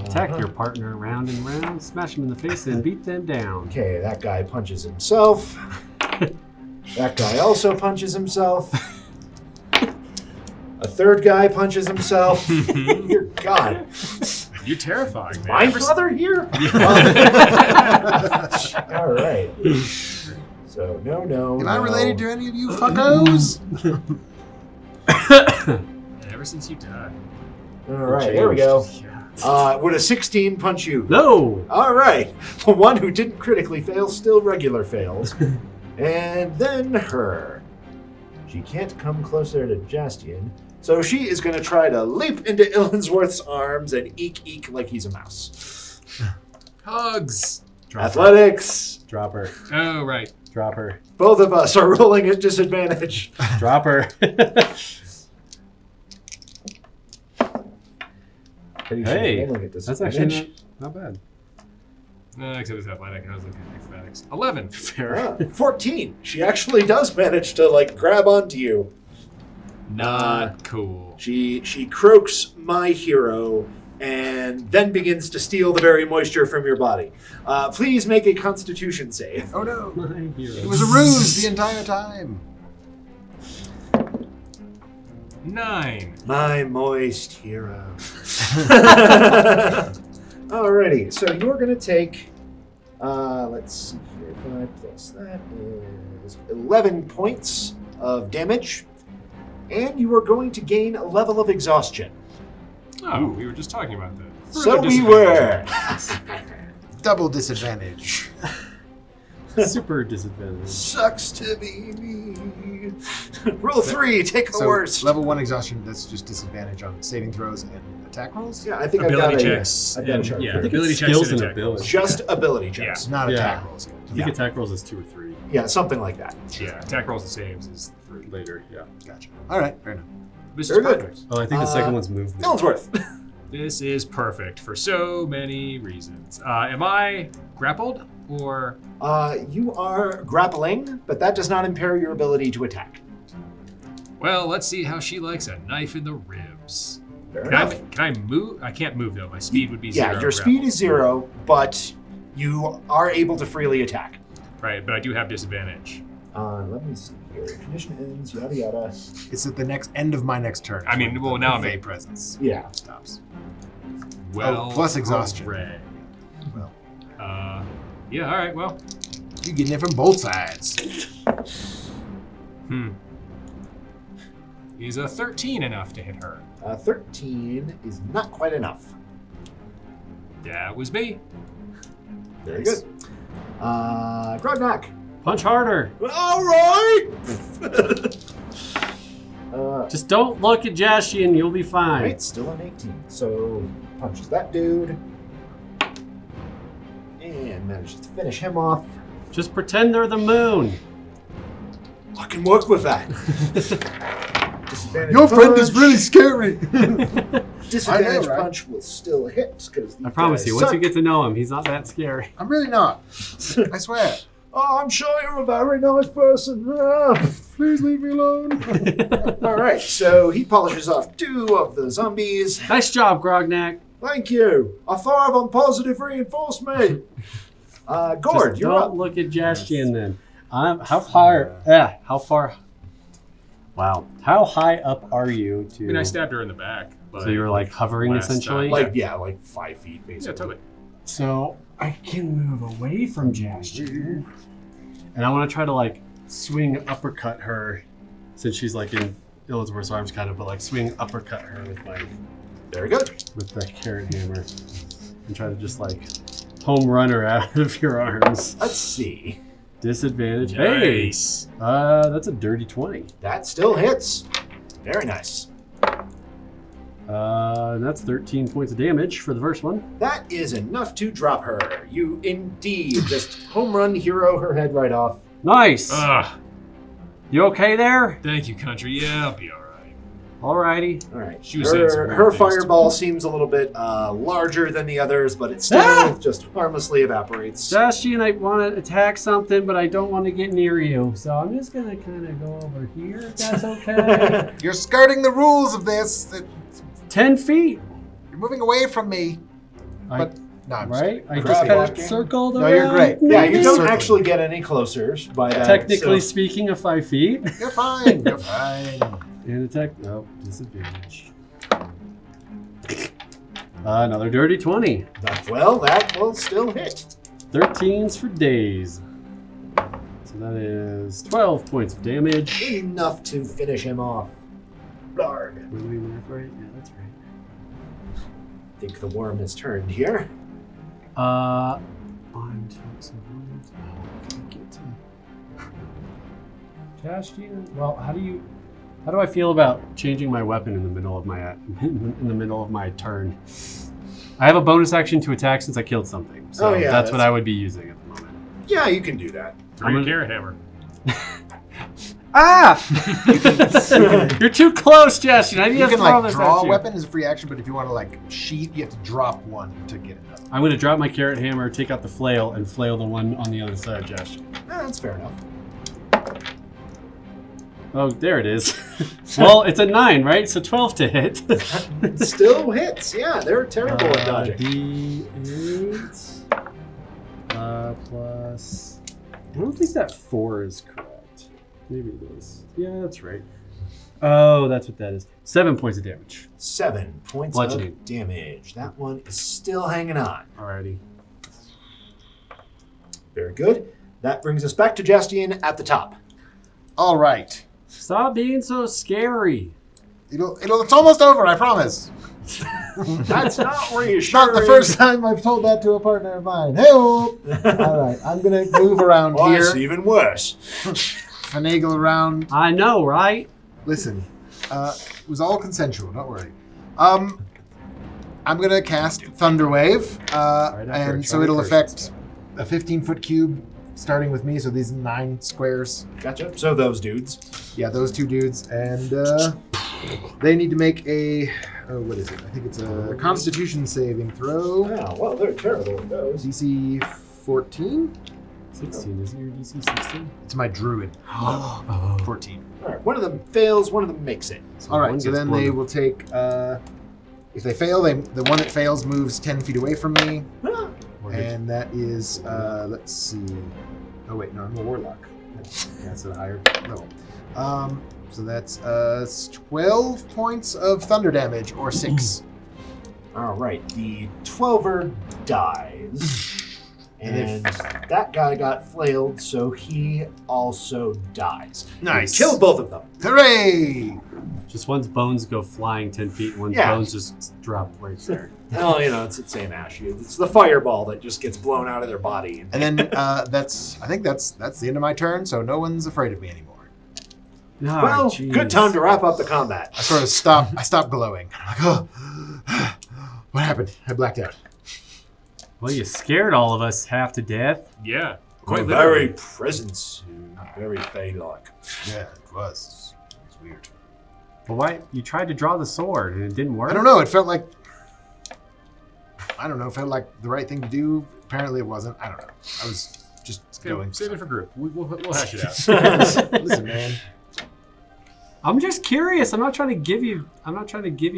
Attack your partner round and round, smash them in the face, and beat them down. Okay, that guy punches himself. That guy also punches himself. A third guy punches himself. Dear God. You're terrifying, man. My father here? All right. So, no. Am I related to any of you fuckos? Ever since you died. All right, there we go. Yeah. Would a 16 punch you? No! All right. The one who didn't critically fail still regular fails. And then her. She can't come closer to Jaastien. So she is going to try to leap into Illinsworth's arms and eek like he's a mouse. Hugs. Athletics. Drop her. Oh, right. Drop her. Both of us are rolling at disadvantage. Drop her. Hey, Rolling at that's actually disadvantage. not bad. Except it's athletic, and I was looking at acrobatics. 11. Fair. 14. She actually does manage to grab onto you. Not cool. She croaks my hero and then begins to steal the very moisture from your body. Please make a Constitution save. Oh no. My hero. It was a ruse the entire time. 9. My moist hero. Alrighty, so you're going to take, let's see here, 5 plus that is 11 points of damage, and you are going to gain a level of exhaustion. Oh, we were just talking about that. So Further we were. Double disadvantage. Super disadvantage. Sucks to be me. Roll 3, take the So worst. level 1 exhaustion, that's just disadvantage on saving throws and attack rolls? Yeah, I think Ability I've got checks. I've got a and- chart. yeah, I think ability it's checks skills and and attack ability. rolls. Just ability checks. Not Yeah. attack rolls. I think attack rolls is 2 or 3 Yeah, something like that. Yeah, attack rolls and saves is 3. later. Yeah. Gotcha. All right, fair enough. This is Very good. perfect. Oh, I think the second one's movement. Illinsworth. This is perfect for so many reasons. Am I grappled or? You are grappling, but that does not impair your ability to attack. Well, let's see how she likes a knife in the ribs. steps. Fair Can enough. I move? I can't move though. My speed would be 0. Yeah, your speed is 0, but you are able to freely attack. Right, but I do have disadvantage. Let me see here. Condition ends, yada yada. It's at the next end of my next turn. I mean, well, now I'm Fey in- presence Yeah. stops. Well, plus exhaustion. Red. Well, Yeah. All right. Well. you getting it from both sides. Is a 13 enough to hit her? 13 is not quite enough. That was me. Very good. Grognak. Punch harder. All right. Just don't look at Jaastien. You'll be fine. Right, still an 18. So punches that dude. And manages to finish him off. Just pretend they're the moon. I can work with that. Disadvantage Your friend is punch. really scary. Disadvantage I know, right? punch will still hit because I promise you, once you get to know him, he's not that scary. I'm really not. I swear. Oh, I'm sure you're a very nice person. Please leave me alone. All right, so he polishes off 2 of the zombies. Nice job, Grognak. Thank you. I thrive on positive reinforcement. Ghourd, Just you're don't up. look at Jaastien then. How far? Wow. How high up are you to? I mean, I stabbed her in the back. But So you were like hovering last essentially? time. Like 5 feet, basically. Yeah, totally. So I can move away from Jaastien. And I want to try to like swing uppercut her since she's like in Illinsworth's arms kind of, but like swing uppercut her with my Very good. with the carrot hammer and try to just like home run her out of your arms. Let's see. Disadvantage. Nice. Hey! That's a dirty 20. That still hits. Very nice. And that's 13 points of damage for the first one. That is enough to drop her. You indeed just home run hero her head right off. Nice! Ugh. You okay there? Thank you, country. Yeah, I'll be all right. Alrighty. All right. She was saying some weird her things, fireball seems a little bit larger than the others, but it still just harmlessly evaporates. Jaastien, I want to attack something, but I don't want to get near you. So I'm just going to kind of go over here, if that's okay. You're skirting the rules of this. 10 feet. You're moving away from me. I, No, I'm just right? I kidding. just kind walking. of circled No, around. you're great. Yeah, you don't Circling. actually get any closer by that. Technically so- speaking, of 5 feet. You're fine. You're fine. And attack. No, disadvantage. Another dirty 20. Well, that will still hit. 13s for days. So that is 12 points of damage. Enough to finish him off. Blarg. We're doing math right? Yeah, that's right. I think the worm has turned here. On to some get to Jaastien. Well, how do I feel about changing my weapon in the middle of my turn? I have a bonus action to attack since I killed something, so Oh, yeah, that's what that's- I would be using at the moment. Yeah, you can do that. Throw your carrot hammer. Ah! You're too close, Jaastien. I need You to can throw like this draw at a you. weapon as a free action, but if you want to like sheath, you have to drop one to get it done. I'm going to drop my carrot hammer, take out the flail, and flail the one on the other side, Jaastien. That's fair enough. Oh, there it is. Well, it's a 9, right? So 12 to hit. Still hits. Yeah, they're terrible at dodging. D8 plus. I don't think that 4 is correct. Maybe it is. Yeah, that's right. Oh, that's what that is. 7 points of damage. 7 points Bludgeoning. of damage. That one is still hanging on. Alrighty. Very good. That brings us back to Jaastien at the top. All right. Stop being so scary. It's almost over, I promise. That's not reassuring. Not the first time I've told that to a partner of mine. Hey, all right, I'm gonna move around Oh, here, it's even worse. finagle around. I know, right? Listen, it was all consensual. Don't worry. I'm gonna cast Thunderwave, after and a so charge it'll first. affect a 15-foot cube, starting with me. So these 9 squares. Gotcha. So those dudes. Yeah, those 2 dudes, and they need to make a. What is it? I think it's a Constitution saving throw. Oh, well, they're terrible at those. DC 14. 16. Is it your DC 16? It's my druid. Oh. 14. All right, one of them fails, one of them makes it. So All one right, so gets then blown they up. will take. If they fail, the one that fails moves 10 feet away from me, and that is. Let's see. Oh wait, no, I'm a warlock. That's at a higher level. So that's 12 points of thunder damage, or 6. All right, the 12er dies. And that guy got flailed, so he also dies. Nice. You killed both of them. Hooray! Just one's bones go flying 10 feet, one's Yeah. bones just drop right there. Well, it's the same Ash. It's the fireball that just gets blown out of their body. And then I think that's the end of my turn, so no one's afraid of me anymore. Well, good time to wrap up the combat. I sort of stop. I stop glowing. I'm like, oh, what happened? I blacked out. Well, you scared all of us half to death. Yeah. Quite Quite very literally. presence, very Fey-like. Yeah, it was. It's weird. But why? You tried to draw the sword and it didn't work? I don't know. It felt like. I don't know. It felt like the right thing to do. Apparently, it wasn't. I don't know. I was just going. Save it for group. We'll hash it out. Listen, man. I'm just curious. I'm not trying to give you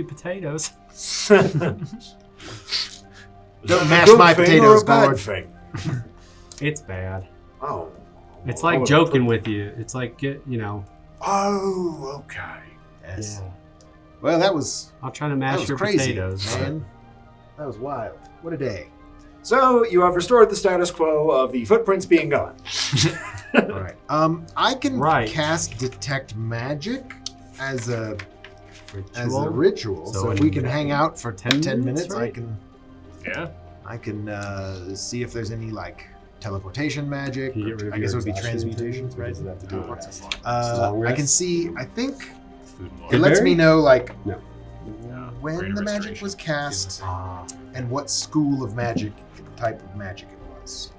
potatoes. Don't Is that mash a good my thing potatoes, or a bad Ghourd. thing? It's bad. Oh. It's Well, I like would've joking put- with you. It's like Oh, okay. Yes. Yeah. Well, that was I'll try to mash your crazy, potatoes. but- man. That was wild. What a day. So you have restored the status quo of the footprints being gone. All right. I can Right. cast detect magic as a Ritual? ritual. So So if in we can hang out for 10 minutes, minutes, right? Yeah. I can see if there's any like teleportation magic. Can you get rid of I guess it your would be exhaustion transmutation, things, or right? does it have to do with What's that? this? Long I can rest? see. I think Food and it water. lets me know like Yeah. when Greater the magic restoration. was cast Ah, and what school of magic, type of magic it was.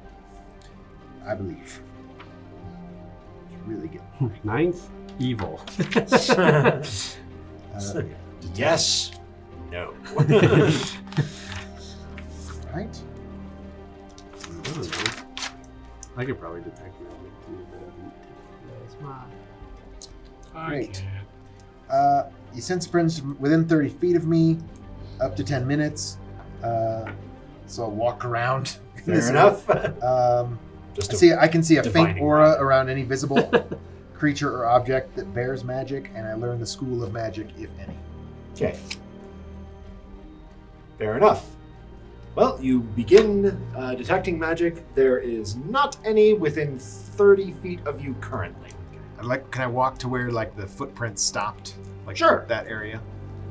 I believe. It's really good. ninth, evil. Yes. No. Right? I could probably detect magic too, but that's my. Great. You sense presence within 30 feet of me, up to 10 minutes. So I'll walk around. Fair enough. I can see a faint defining aura around any visible creature or object that bears magic, and I learn the school of magic, if any. Okay. Fair enough. Well, you begin detecting magic. There is not any within 30 feet of you currently. Can I walk to where like the footprints stopped? Like Sure. that area.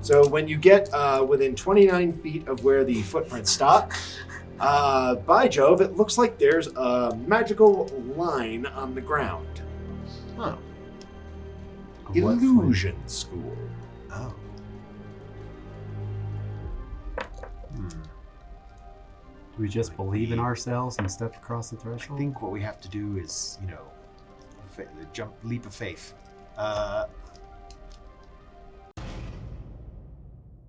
So when you get within 29 feet of where the footprints stop, by Jove, it looks like there's a magical line on the ground. Oh. Illusion School. Oh. Do we just believe in ourselves and step across the I threshold? think what we have to do is, leap of faith.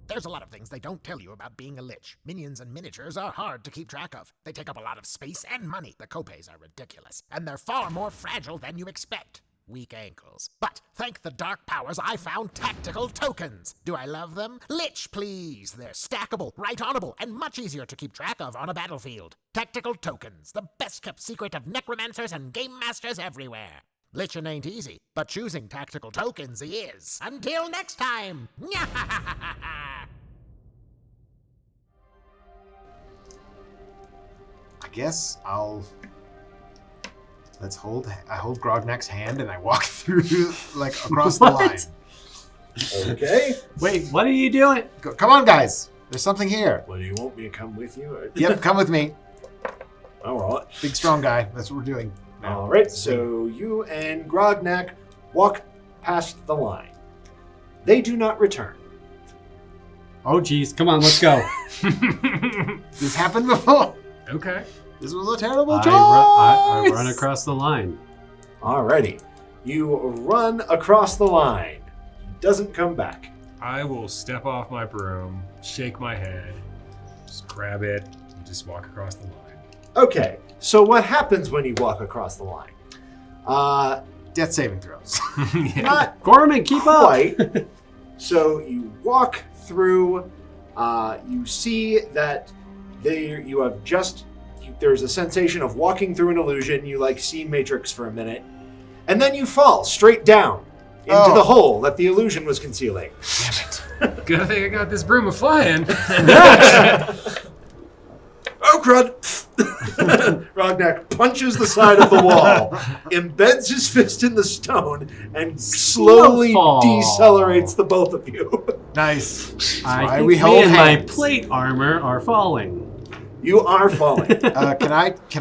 There's a lot of things they don't tell you about being a lich. Minions and miniatures are hard to keep track of. They take up a lot of space and money. The copays are ridiculous. And they're far more fragile than you expect. Weak ankles. But thank the dark powers, I found tactical tokens. Do I love them? Lich, please. They're stackable, right-onable, and much easier to keep track of on a battlefield. Tactical tokens, the best-kept secret of necromancers and game masters everywhere. Lichin' ain't easy, but choosing tactical tokens is. Until next time! I guess I hold Grognak's hand and I walk through, like, across the What? line. Okay. Wait, what are you doing? Come on, guys. There's something here. Well, you want me to come with you? Yep, come with me. All right. Big, strong guy. That's what we're doing. All right. So you and Grognak walk past the line. They do not return. Oh, geez. Come on, let's go. This happened before. Okay. This was a terrible choice. I run across the line. Alrighty. You run across the line. He doesn't come back. I will step off my broom, shake my head, just grab it, and just walk across the line. Okay, so what happens when you walk across the line? Death saving throws. Not Gorman, keep up! quite. So you walk through. You see that there's a sensation of walking through an illusion. You see Matrix for a minute, and then you fall straight down into the hole that the illusion was concealing. Damn it. Good thing I got this broom of flying. Oh, crud! Rognak punches the side of the wall, embeds his fist in the stone, and slowly Snowfall. decelerates the both of you. Nice. I Why think we me hold and my hands. plate armor are falling. You are falling. Can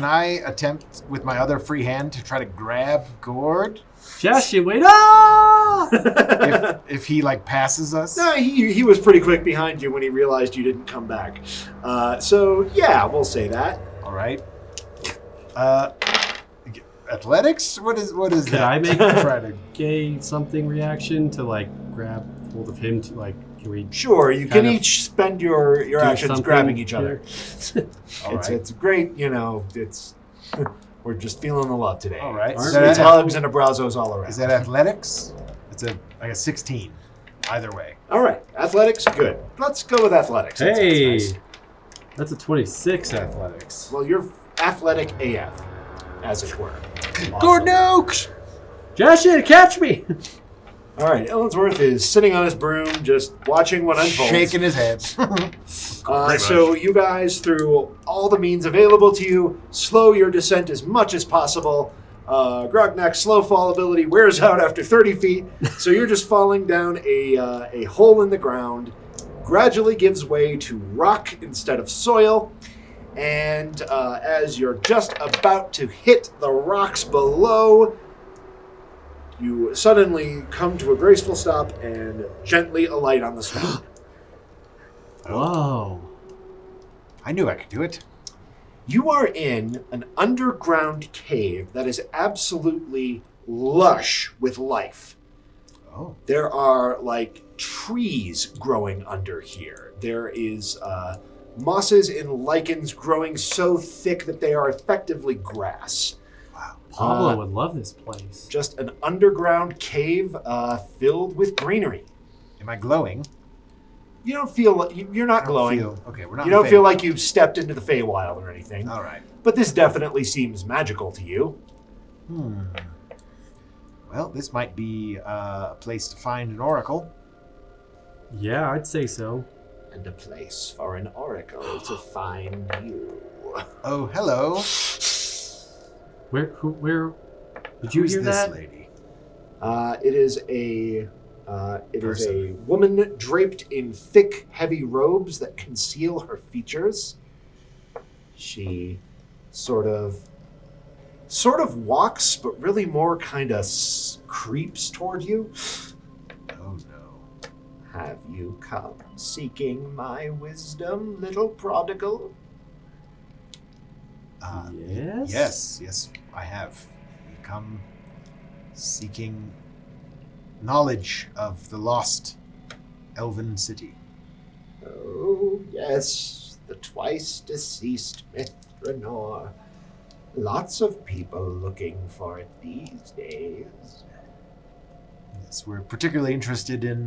I attempt with my other free hand to try to grab Ghourd? Jaastien, wait up! if he passes us? No, he was pretty quick behind you when he realized you didn't come back. So yeah, we'll say that. All right. Athletics? What is Could that? I make try to gay something reaction to grab hold of him to can we Sure, you Kind can of each spend your do actions something grabbing each other. here? All right. It's great, it's we're just feeling the love today. All right. Aren't It's hugs and abrazos all around. Is that athletics? It's a 16. Either way. All right, athletics, good. Let's go with athletics. That sounds Hey, nice. that's a 26 athletics. Well, you're athletic AF, as it were. Ghourd nukes! Jaastien, catch me! All right, Illinsworth is sitting on his broom, just watching what unfolds. Shaking his head. So you guys, through all the means available to you, slow your descent as much as possible. Grognak's slow fall ability wears out after 30 feet, so you're just falling down a hole in the ground, gradually gives way to rock instead of soil, and as you're just about to hit the rocks below, you suddenly come to a graceful stop and gently alight on the stone. Whoa. I knew I could do it. You are in an underground cave that is absolutely lush with life. Oh. There are trees growing under here. There is mosses and lichens growing so thick that they are effectively grass. Pablo would love this place. Just an underground cave filled with greenery. Am I glowing? You don't feel you're not glowing. Okay, we're not. You don't feel like you've stepped into the Feywild or anything. All right. But this definitely seems magical to you. Well, this might be a place to find an oracle. Yeah, I'd say so. And a place for an oracle to find you. Oh, hello. Where did you Who's hear this that? lady? It is a woman draped in thick, heavy robes that conceal her features. She sort of walks, but really more kind of creeps toward you. Oh no. Have you come seeking my wisdom, little prodigal? Yes? Yes, I have. We come seeking knowledge of the lost elven city. Oh, yes, the twice-deceased Mithranor. Lots of people looking for it these days. Yes, we're particularly interested in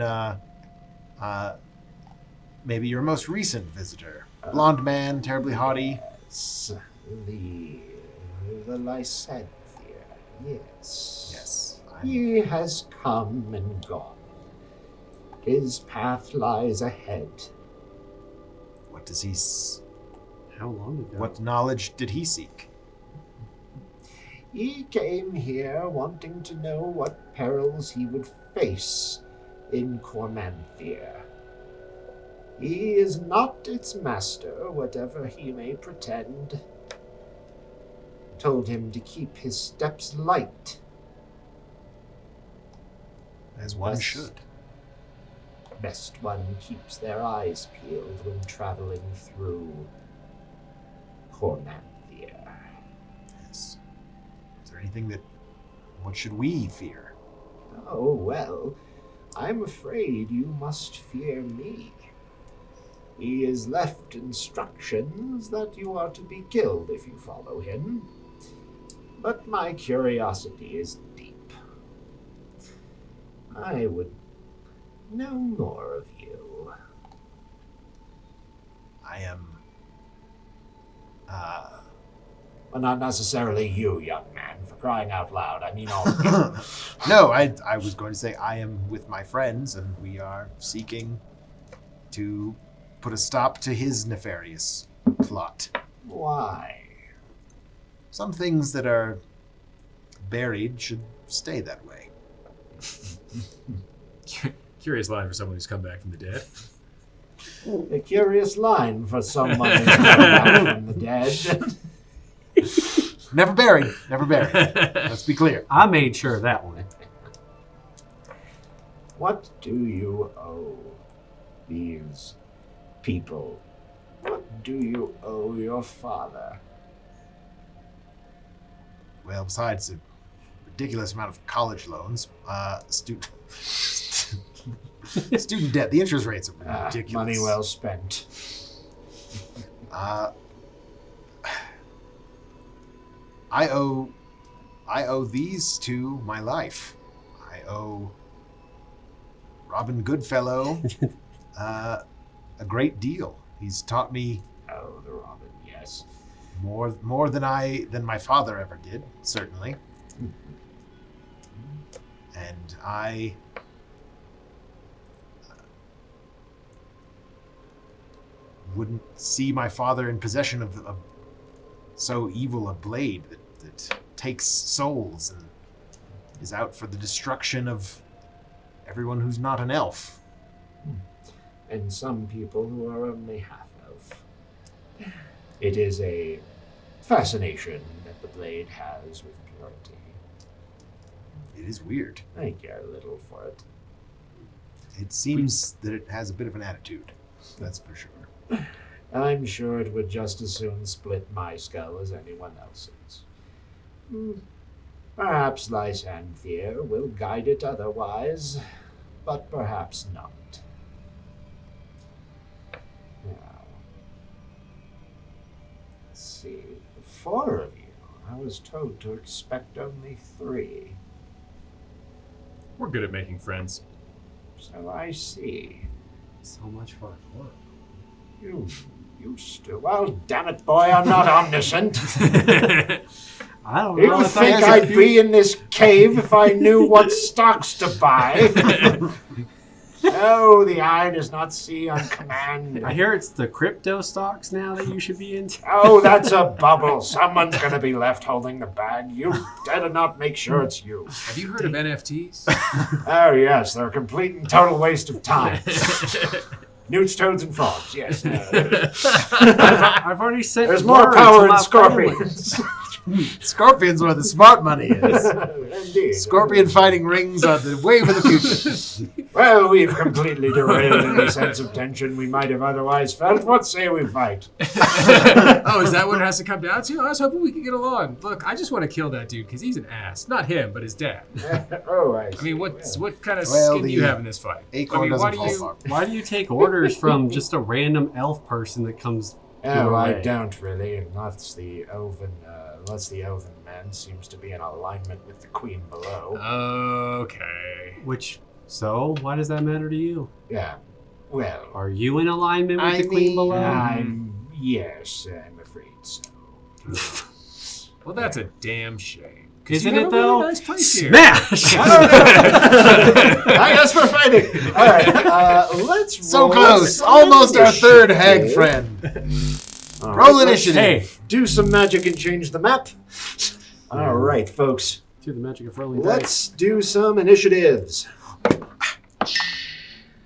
maybe your most recent visitor. Blonde man, terribly haughty. The Lycanthia, yes. Yes. He has come and gone. His path lies ahead. What does he... How long ago? What knowledge did he seek? He came here wanting to know what perils he would face in Cormanthia. He is not its master, whatever he may pretend. Told him to keep his steps light. As one Yes. should. Best one keeps their eyes peeled when traveling through Cormanthia. Yes. Is there anything that... What should we fear? Oh, well, I'm afraid you must fear me. He has left instructions that you are to be killed if you follow him. But my curiosity is deep. I would know more of you. I am... Well, not necessarily you, young man, for crying out loud. I mean all of you. No, I was going to say I am with my friends, and we are seeking to put a stop to his nefarious plot. Why? Some things that are buried should stay that way. Curious line for someone who's come back from the dead. A curious line for someone who's come back from the dead. Never buried. Never buried. Let's be clear. I made sure of that one. What do you owe these people? What do you owe your father? Well, besides a ridiculous amount of college loans, student debt, the interest rates are ridiculous. Money well spent. I owe these to my life. I owe Robin Goodfellow a great deal. He's taught me Oh, the Robin, yes. more than my father ever did, certainly. And I wouldn't see my father in possession of so evil a blade that takes souls and is out for the destruction of everyone who's not an elf. And some people who are only half-elf. It is a fascination that the blade has with purity. It is weird. I care little for it. It seems that it has a bit of an attitude, that's for sure. I'm sure it would just as soon split my skull as anyone else's. Perhaps Lysanthir will guide it otherwise, but perhaps not. Now, let's see. 4 of you. I was told to expect only 3. We're good at making friends. So I see. So much for work. You used to. Well, damn it, boy, I'm not omniscient. I don't know. You if think I I'd be in this cave if I knew what stocks to buy? No, the eye does not see on command. I hear it's the crypto stocks now that you should be into. Oh, that's a bubble. Someone's going to be left holding the bag. You better not make sure it's you. Have you heard of NFTs? Oh, yes, they're a complete and total waste of time. Newts, toads, and frogs, yes. I've already sent. There's more word power to in my scorpions. Scorpion's where the smart money is. Indeed. Scorpion fighting rings are the wave of the future. Well, we've completely derailed any sense of tension we might have otherwise felt. What say we fight? Oh, is that what it has to come down to? I was hoping we could get along. Look, I just want to kill that dude because he's an ass. Not him, but his dad. Oh, I see. I mean, what kind of Well, skin do you the have in this fight? Acorn doesn't fall far. Why do you take orders from just a random elf person that comes? Oh, I away? don't really. Unless the elven man seems to be in alignment with the queen below. Okay. So why does that matter to you? Yeah. Well, Are you in alignment with the queen below? yes, I'm afraid so. Well, that's a damn shame. 'Cause Isn't you it have a really though? nice place here. Smash! I guess for fighting. All right, let's So roll close. some Almost our third hag initiative. friend. All Roll right, initiative. Hey, do some magic and change the map. All right, folks. to the magic of rolling dice. Let's do some initiatives.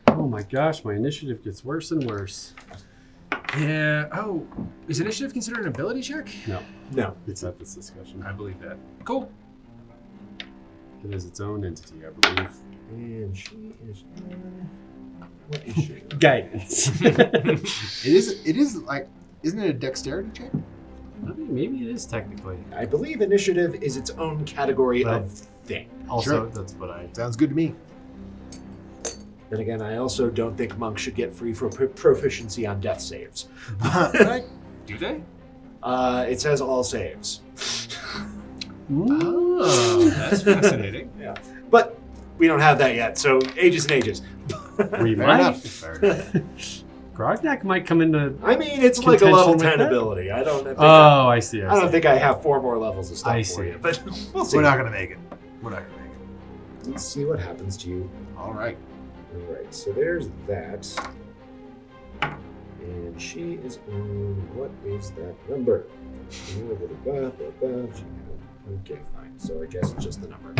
Oh my gosh, my initiative gets worse and worse. Yeah. Oh, is initiative considered an ability check? No, No. it's not this discussion. I believe that. Cool. It is its own entity, I believe. And she is. What is she? Guidance. It is like, isn't it a dexterity check? I mean, maybe it is technically. I believe initiative is its own category Right. of thing. Also, Sure. that's what I. Sounds good to me. Then again, I also don't think monks should get free for proficiency on death saves. Do they? It says all saves. Oh, that's fascinating. Yeah. But we don't have that yet, so ages and ages. We Fair might. enough. Fair enough. Grognak might come into. I mean, it's like a level Contention with 10 that? ability. I don't think I see. I don't think I have 4 more levels of stuff I for see. you, but we'll see. We're not gonna make it. We're not gonna make it. Let's see what happens to you. All right. All right, so there's that. And she is on, what is that number? Okay, fine. So I guess it's just the number.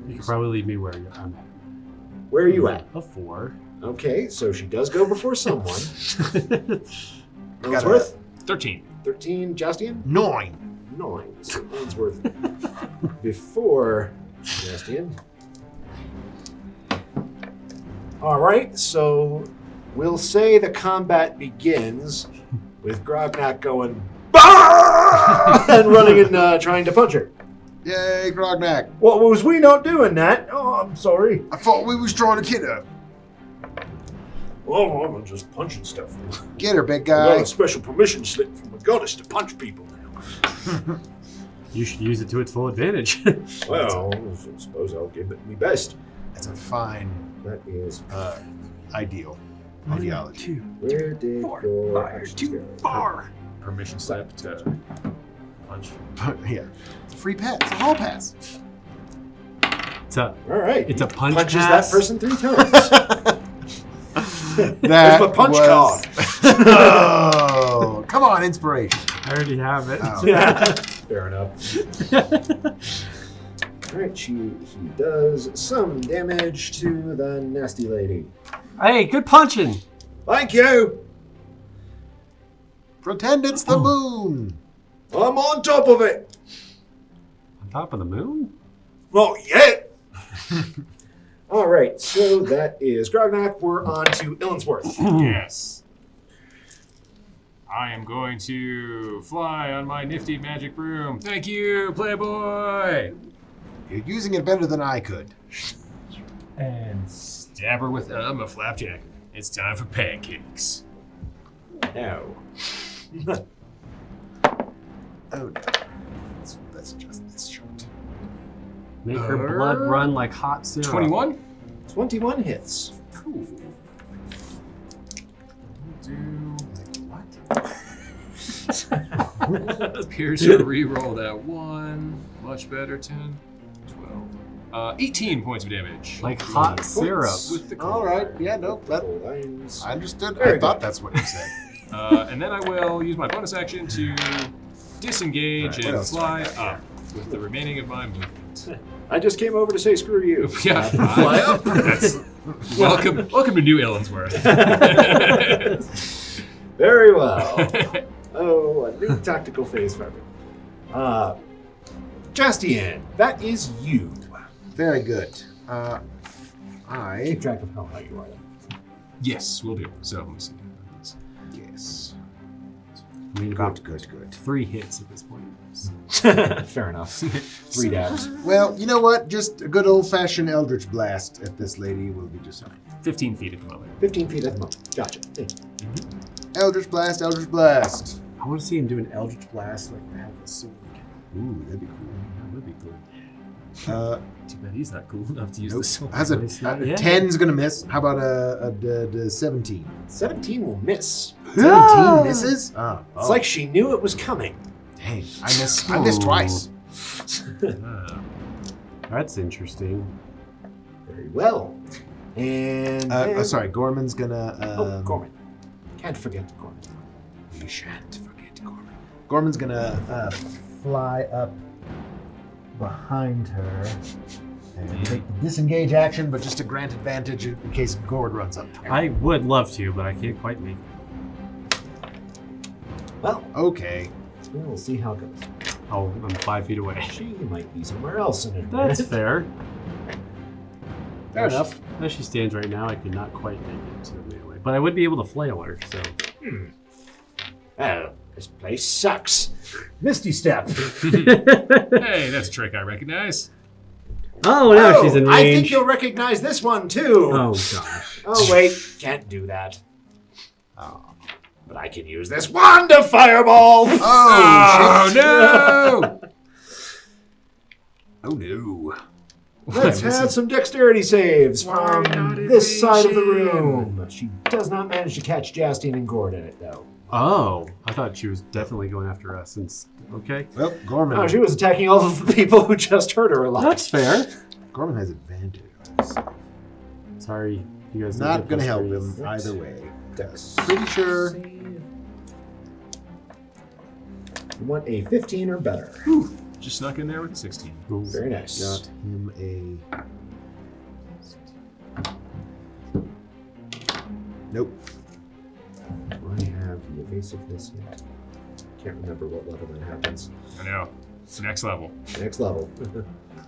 You could probably leave me where I'm at. Where are you at? A 4. Okay, so she does go before someone. Got Illinsworth? 13. 13. Jaastien? 9. 9. So Illinsworth before Jaastien. All right, so we'll say the combat begins with Grognak going "Bah!" and running and trying to punch her. Yay, Grognak. What was we not doing that? Oh, I'm sorry. I thought we was drawing a kid up. Oh, I'm just punching stuff. Get her, big I got guy. a special permission slip from the goddess to punch people now. You should use it to its full advantage. Well, I suppose I'll give it my best. That's a fine That is ideal. Ideology. where did your actions go? Far. Permission slip to punch. Yeah. It's a free pass. It's a hall pass. It's a All right. It's a punch Punches pass. that person 3 times. That There's my punch card. Oh, come on, inspiration. I already have it. Oh. Yeah. Fair enough. All right, he does some damage to the nasty lady. Hey, good punching. Thank you. Pretend it's the moon. I'm on top of it. On top of the moon? Not yet. All right, so that is Grognak. We're on to Illinsworth. Yes. I am going to fly on my nifty magic broom. Thank you, Playboy. You're using it better than I could. And stab her with a flapjack. It's time for pancakes. No. Oh, that's just this shot. Make her blood run like hot syrup. 21? 21 hits. Cool. Do What? Piercer reroll that 1. Much better. 10, 12. 18 points of damage. Like hot syrup. With the All right. Yeah, no. Couple lines. I understood. Very I thought good. that's what you said. And then I will use my bonus action to disengage Alright, what and else do I fly got up with the remaining of my movement. I just came over to say screw you. Yeah, Fly up. That's, welcome to New Illinsworth. Very well. Oh, a new tactical phase for everyone. Jaastien, that is you. Very good. Keep track of how high you are. Yes, we'll do. So let me see. Yes. I mean, Good, good, good. 3 hits at this point. Fair enough. 3 dabs. Well, you know what? Just a good old-fashioned Eldritch Blast at this lady will be just fine. 15 feet at the moment. 15 feet at the moment. Gotcha. Thank you. Eldritch Blast, Eldritch Blast. I want to see him do an Eldritch Blast like that with a sword. Ooh, that'd be cool. That would be cool. Too bad he's not cool enough to use Nope. the sword. Has a Yeah. 10's gonna miss. How about a 17? 17 will miss. 17 misses? Oh, It's like she knew it was coming. dang, I missed twice. Ah. That's interesting. Very well. And then- Sorry, Gorman's gonna. Gorman. Can't forget Gorman. We shan't forget Gorman. Gorman's gonna fly up behind her and take the disengage action, but just to grant advantage in case Ghourd runs up there. I would love to, but I can't quite make it. Well, Okay. we'll see how it goes. Oh, I'm 5 feet away. She might be somewhere else in a That's minute. fair. Fair enough. As she stands right now, I could not quite make it to the melee. But I would be able to flail her, so. Oh, this place sucks. Misty Step. Hey, that's a trick I recognize. Oh, now she's in range. I think you'll recognize this one, too. Oh, gosh. Oh, wait. Can't do that. Oh. But I can use this wand of fireball. Oh, no! Oh, no. Let's have some dexterity saves from this side of the room. She does not manage to catch Jaastien and Ghourd in it, though. Oh, I thought she was definitely going after us. Okay. Well, Gorman. No, she was attacking all of the people who just hurt her a lot. That's fair. Gorman has advantage on this. Sorry, you guys. Not going to help threes. him either way. Dex. Pretty sure. You want a 15 or better. Just snuck in there with a 16. Ooh. Very nice. Got him a... Nope. Do I have the evasiveness yet? Can't remember what level that happens. I know. It's the next level. Next level.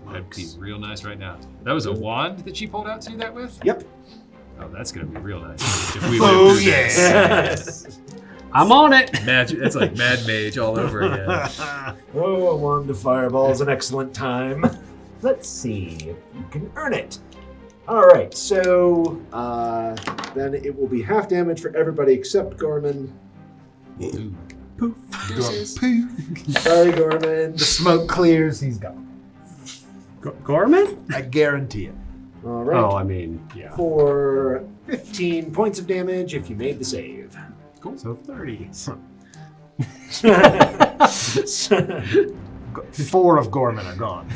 That'd be real nice right now. That was a wand that she pulled out to do that with? Yep. Oh, that's going to be real nice. If we live through this. Yes. I'm on it. Magic, it's like Mad Mage all over again. Oh, a wand of fireball is an excellent time. Let's see if you can earn it. All right, so then it will be half damage for everybody except Gorman. Poof. Sorry, Gorman. The smoke clears, he's gone. Gorman? I guarantee it. All right. Oh, I mean, yeah. For 15 points of damage if you made the save. Cool. So 30. 4 of Gorman are gone.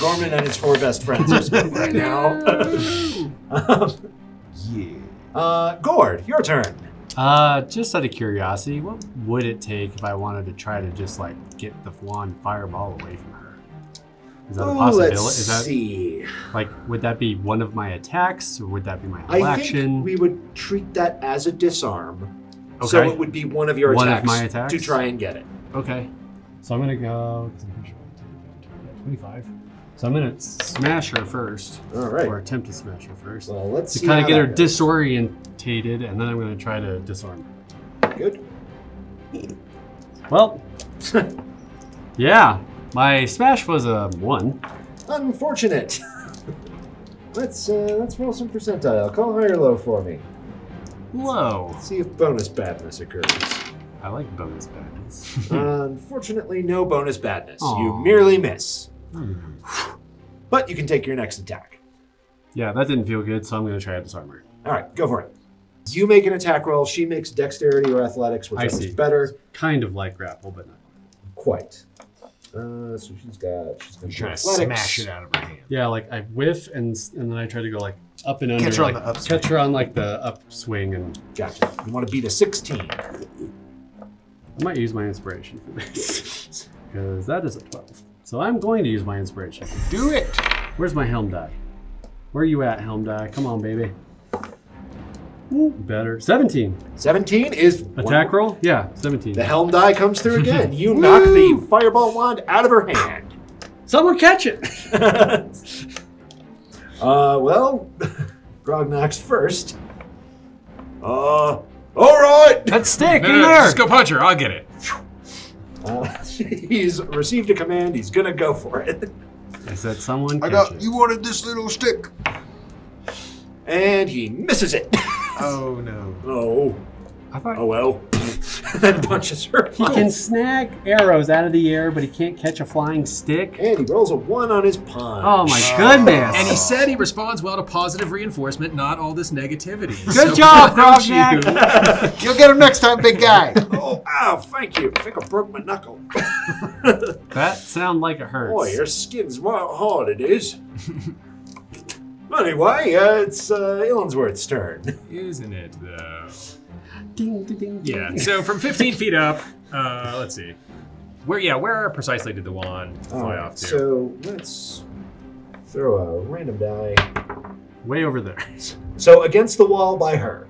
Gorman and his 4 best friends are spent right now. Yeah. Ghourd, your turn. Just out of curiosity, what would it take if I wanted to try to just like get the wand fireball away from her? Is that a possibility? Let's Is that see. like, would that be one of my attacks, or would that be my whole I action? think we would treat that as a disarm. Okay. So it would be one of your One of attacks, my attacks? to try and get it. Okay. So I'm gonna go 25. So I'm gonna smash her first, All right. or attempt to smash her first, Well, let's to see kind how of get her that goes. disorientated, and then I'm gonna try to disarm her. Good. Well, yeah, my smash was a 1. Unfortunate. Let's roll some percentile. Call high or low for me. Low. See if bonus badness occurs. I like bonus badness. Unfortunately, no bonus badness. You Aw. merely miss. But you can take your next attack. Yeah, that didn't feel good, so I'm gonna try to disarm her. All right, go for it. You make an attack roll. She makes dexterity or athletics, I whichever see. is better. Kind of like grapple, but not. Quite. So she's gonna You're do trying to athletics. smash it out of her hand. Yeah, like I whiff and then I try to go like up and under. Catch her on like, the upswing. Catch her on like the upswing, and Gotcha. You want to beat a 16. I might use my inspiration for this because that is a 12. So I'm going to use my inspiration. Do it. Where's my helm die? Where are you at, helm die? Come on, baby. Ooh, better. 17. 17 is Attack roll? Yeah, 17. The helm die comes through again. You knock the fireball wand out of her hand. Someone catch it! Well, Grognak's first. All right. That stick No, in no, there! just go punch her. I'll get it. He's received a command. He's gonna go for it. I said someone I catch got. it. You wanted this little stick. And he misses it. Oh no. Oh. I thought Oh well. Then punches her. he can snag arrows out of the air, but he can't catch a flying stick. And he rolls a 1 on his punch. Oh my goodness! And he said he responds well to positive reinforcement, not all this negativity. Good job, don't you? Grognak! You'll get him next time, big guy. Oh, ow, thank you. I think I broke my knuckle. That sound like it hurts. Boy, your skin's hard it is. Anyway, it's Illinsworth's turn. Isn't it, though? Ding, ding, ding, ding. Yeah, so from 15 feet up, let's see. Where precisely did the wand fly off to? So let's throw a random die. Way over there. So against the wall by her.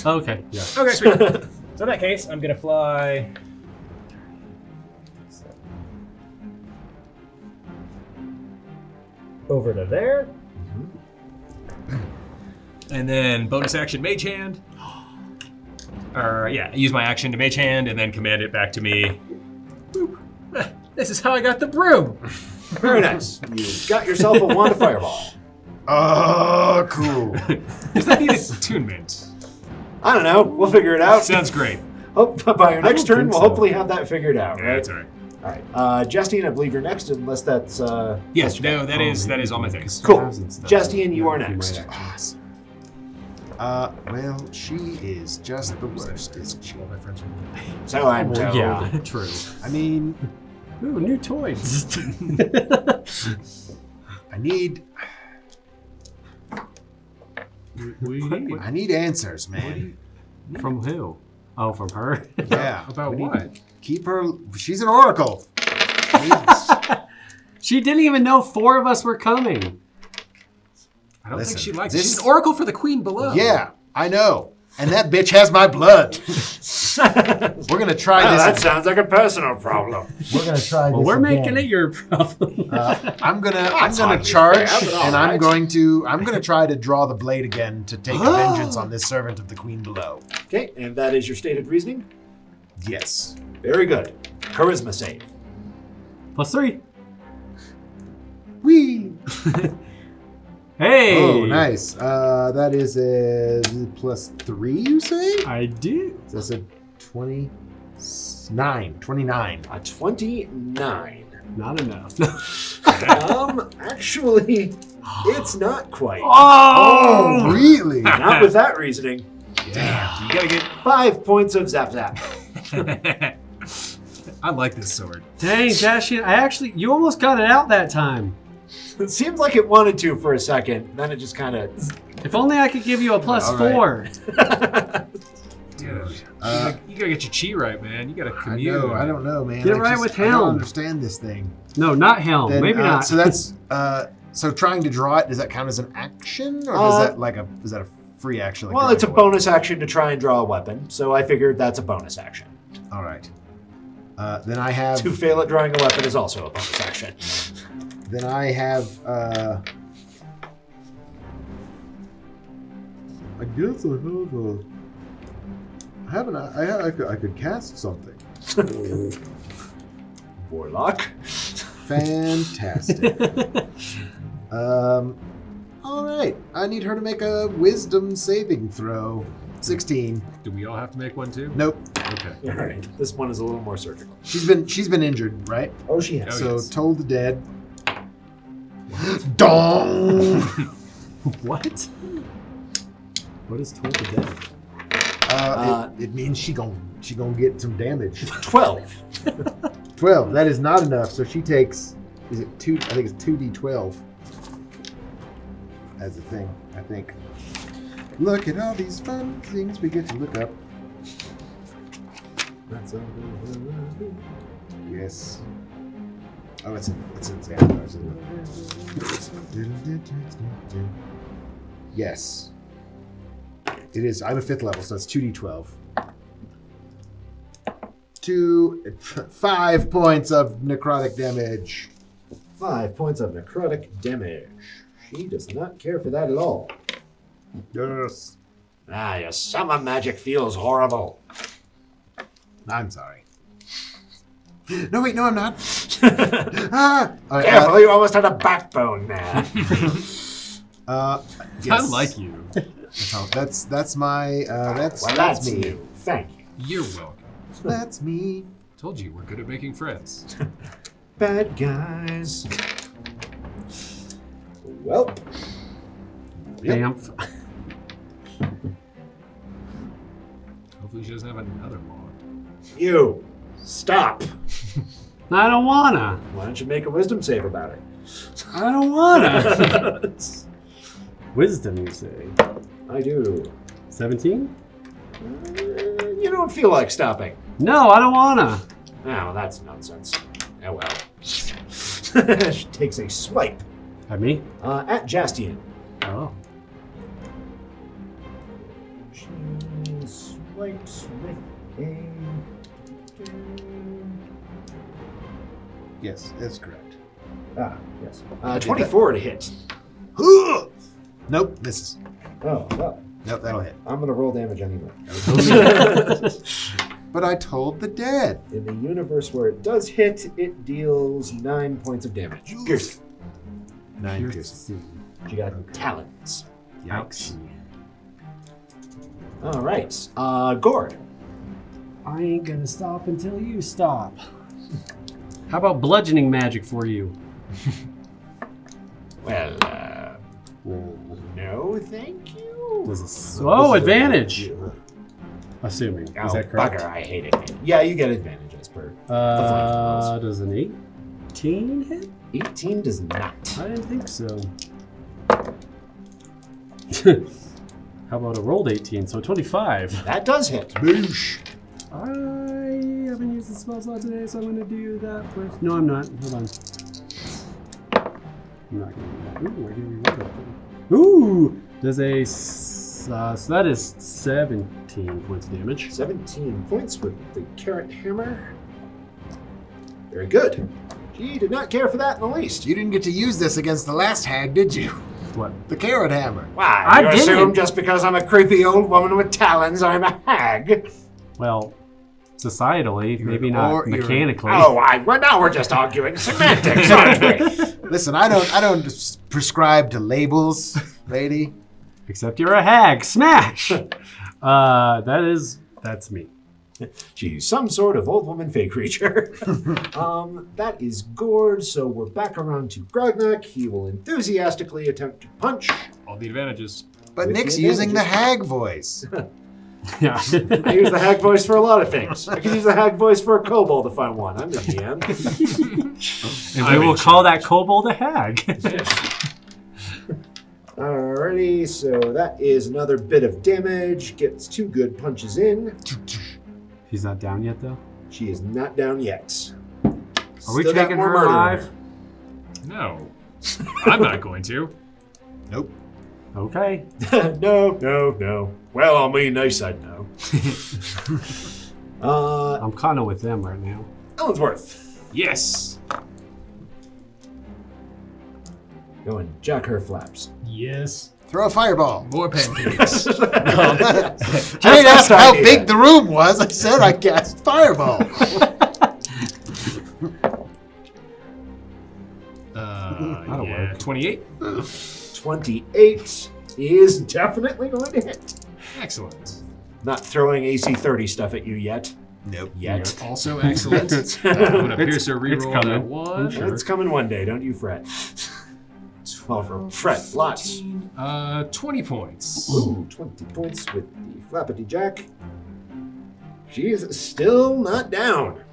Okay, yeah. Okay, sweet. So in that case, I'm going to fly... over to there. And then bonus action Mage Hand. Use my action to Mage Hand and then command it back to me. Boop. This is how I got the broom. Very nice. You got yourself a wand of fireball. Oh, cool. Does that need attunement? I don't know. We'll figure it out. Sounds great. Hope by your next don't turn, think we'll so. hopefully have that figured out. Yeah, Right? that's all right. All right. Jaastien, I believe you're next, unless that's. Yes, no, that is all my things. Cool. Jaastien, Jaastien, you are next. Well, she is just the worst, isn't she? My friends from So I'm told. Yeah, true. I mean, Ooh, new toys. I need We I need answers, man. From who? Oh, from her? Yeah. About what? Keep her. She's an oracle. She didn't even know 4 of us were coming. I don't Listen, think she likes this- She's an oracle for the queen below. Yeah, I know. And that bitch has my blood. We're gonna try Well, this. that sounds like a personal problem. We're gonna try Well, this. we're again. making it your problem. I'm gonna hardly charge, fair, but all and I'm right. gonna try to draw the blade again to take vengeance on this servant of the queen below. Okay, and that is your stated reasoning? Yes. Very good. Charisma save. +3. Whee! Hey! Oh, nice. That is a +3, you say? I do. So that's a 29. 29. A 29. Not enough. Actually, it's not quite. Oh, really? Not with that reasoning. Damn, you gotta get. 5 points of zap zap. I like this sword. Dang, Jaastien, you almost got it out that time. It seems like it wanted to for a second, then it just kind of. If only I could give you a +4. Dude, Uh, you gotta get your chi right, man. You gotta I commute. know. I don't know, man. Get I right just- with I don't Helm. understand this thing. No, not Helm. Then, Maybe not. So that's so trying to draw it. Does that count as an action, or does that is that a free action? Like Well, drawing it's a weapon? bonus action to try and draw a weapon, so I figured that's a bonus action. All right. Then I have. To fail at drawing a weapon is also a bonus action. Then I have. I guess I could cast something. Warlock. Fantastic. All right. I need her to make a wisdom saving throw. 16. Do we all have to make one too? Nope. Okay. All right. This one is a little more surgical. She's been injured, right? Oh, she has. Oh, So yes. toll the dead. Dong. What? What is Toll the Dead? It means she gon' get some damage. 12. 12. That is not enough. So she takes. Is it 2? I think it's 2d12. As a thing. I think. Look at all these fun things we get to look up. That's all. Yes. Oh, it's in Xanathar, isn't it? Yes. It is. I'm a 5th level, so it's 2d12. 5 points of necrotic damage. 5 points of necrotic damage. She does not care for that at all. Yes. Ah, your summer magic feels horrible. I'm sorry. No, wait, no, I'm not. All right, Careful, you almost had a backbone there. yes. I like you. That's my. That's Well, that's that's me. new. Thank you. You're welcome. That's me. Told you we're good at making friends. Bad guys. Well, Bamf. Hopefully she doesn't have another wand. you. Stop. I don't wanna. Why don't you make a wisdom save about it? I don't wanna. Wisdom, you say? I do. 17? You don't feel like stopping. No, I don't wanna. Oh, that's nonsense. Oh well. She takes a swipe At me? at Jaastien. Oh. She swipes with a... Yes, that's correct. Ah, yes. 24 to hit. Nope, misses. Oh, well. Nope, that'll hit. I'm going to roll damage anyway. But I told the dead. In the universe where it does hit, it deals 9 points of damage. Piercing. 9 piercing. She got talons. Yikes. All right. Ghourd. I ain't gonna stop until you stop. How about bludgeoning magic for you? Well, no, thank you. Advantage. Assuming. Oh, Is that correct? Bugger, I hate it. Yeah, you get advantage as per the flanking rules. Does an 18 hit? 18 does not. I didn't think so. How about a rolled 18? So 25. That does hit. Boosh. I haven't used the spell slot today, so I'm going to do that first. No, I'm not. Hold on. I'm not going to do that. Ooh, I get rewarded. Ooh! Does a... so that is 17 points of damage. 17 points with the carrot hammer. Very good. She did not care for that in the least. You didn't get to use this against the last hag, did you? What? The carrot hammer. Why? I You didn't. assume just because I'm a creepy old woman with talons, I'm a hag? Well, societally, maybe not mechanically. Well, now we're just arguing semantics, aren't we? Listen, I don't prescribe to labels, lady. Except you're a hag. Smash! That's me. She's some sort of old woman fey creature. That is Ghourd, so we're back around to Grognak. He will enthusiastically attempt to punch. All the advantages. But With Nick's the using the advantages. hag voice. Yeah. I use the hag voice for a lot of things. I can use the hag voice for a kobold if I want. I'm the DM. And we will call that kobold a hag. Alrighty, so that is another bit of damage. Gets 2 good punches in. He's not down yet, though? She is not down yet. Are we Still got taking more her murder in alive? No. I'm not going to. Nope. Okay. No. Well, on me, nice, I'd know. I'm kind of with them right now. Illinsworth. Yes. Go and jack her flaps. Yes. Throw a fireball. More pancakes. I didn't ask how big the room was. I said I cast fireball. That'll Yeah, work. 28. 28 is definitely going to hit. Excellent. Not throwing AC 30 stuff at you yet. Nope. Yet. Also excellent. I'm going to pierce a it's reroll coming. that one. Sure. It's coming one day, don't you fret. Well, for fret, lots. 20 points. Ooh, 20 points with the flappity jack. She is still not down.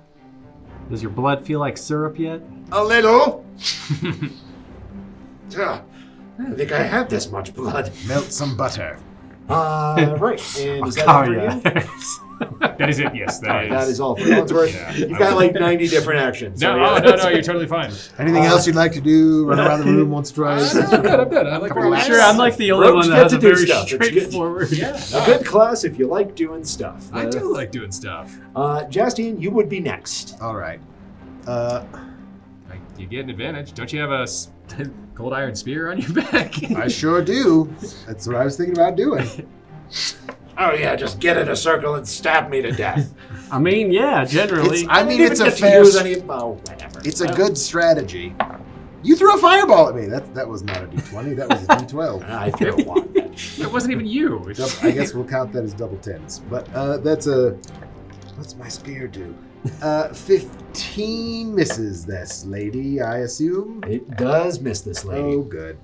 Does your blood feel like syrup yet? A little. I don't think I have this much blood. Melt some butter. Right. And is that it for you? That is it, yes. That is all for Illinsworth. Yeah. You've got like 90 different actions. No, so yeah, no, you're totally fine. Anything else you'd like to do? Run around the room once or twice? I'm good. I like Couple laps. Sure, I'm like the only Rogues one that get has to a do very stuff. It's good. straightforward. Yeah. A good class if you like doing stuff. I do like doing stuff. Jaastien, you would be next. All right. You get an advantage. Don't you have a cold iron spear on your back? I sure do. That's what I was thinking about doing. Oh yeah, just get in a circle and stab me to death. I mean, yeah, generally. It's a Even fair. use any, whatever. It's a good strategy. You threw a fireball at me. That was not a d20. That was a d12. I threw a wand. It wasn't even you. I guess we'll count that as double tens. But that's a. What's my spear do? 15 misses this lady, I assume. It does miss this lady. Oh, good.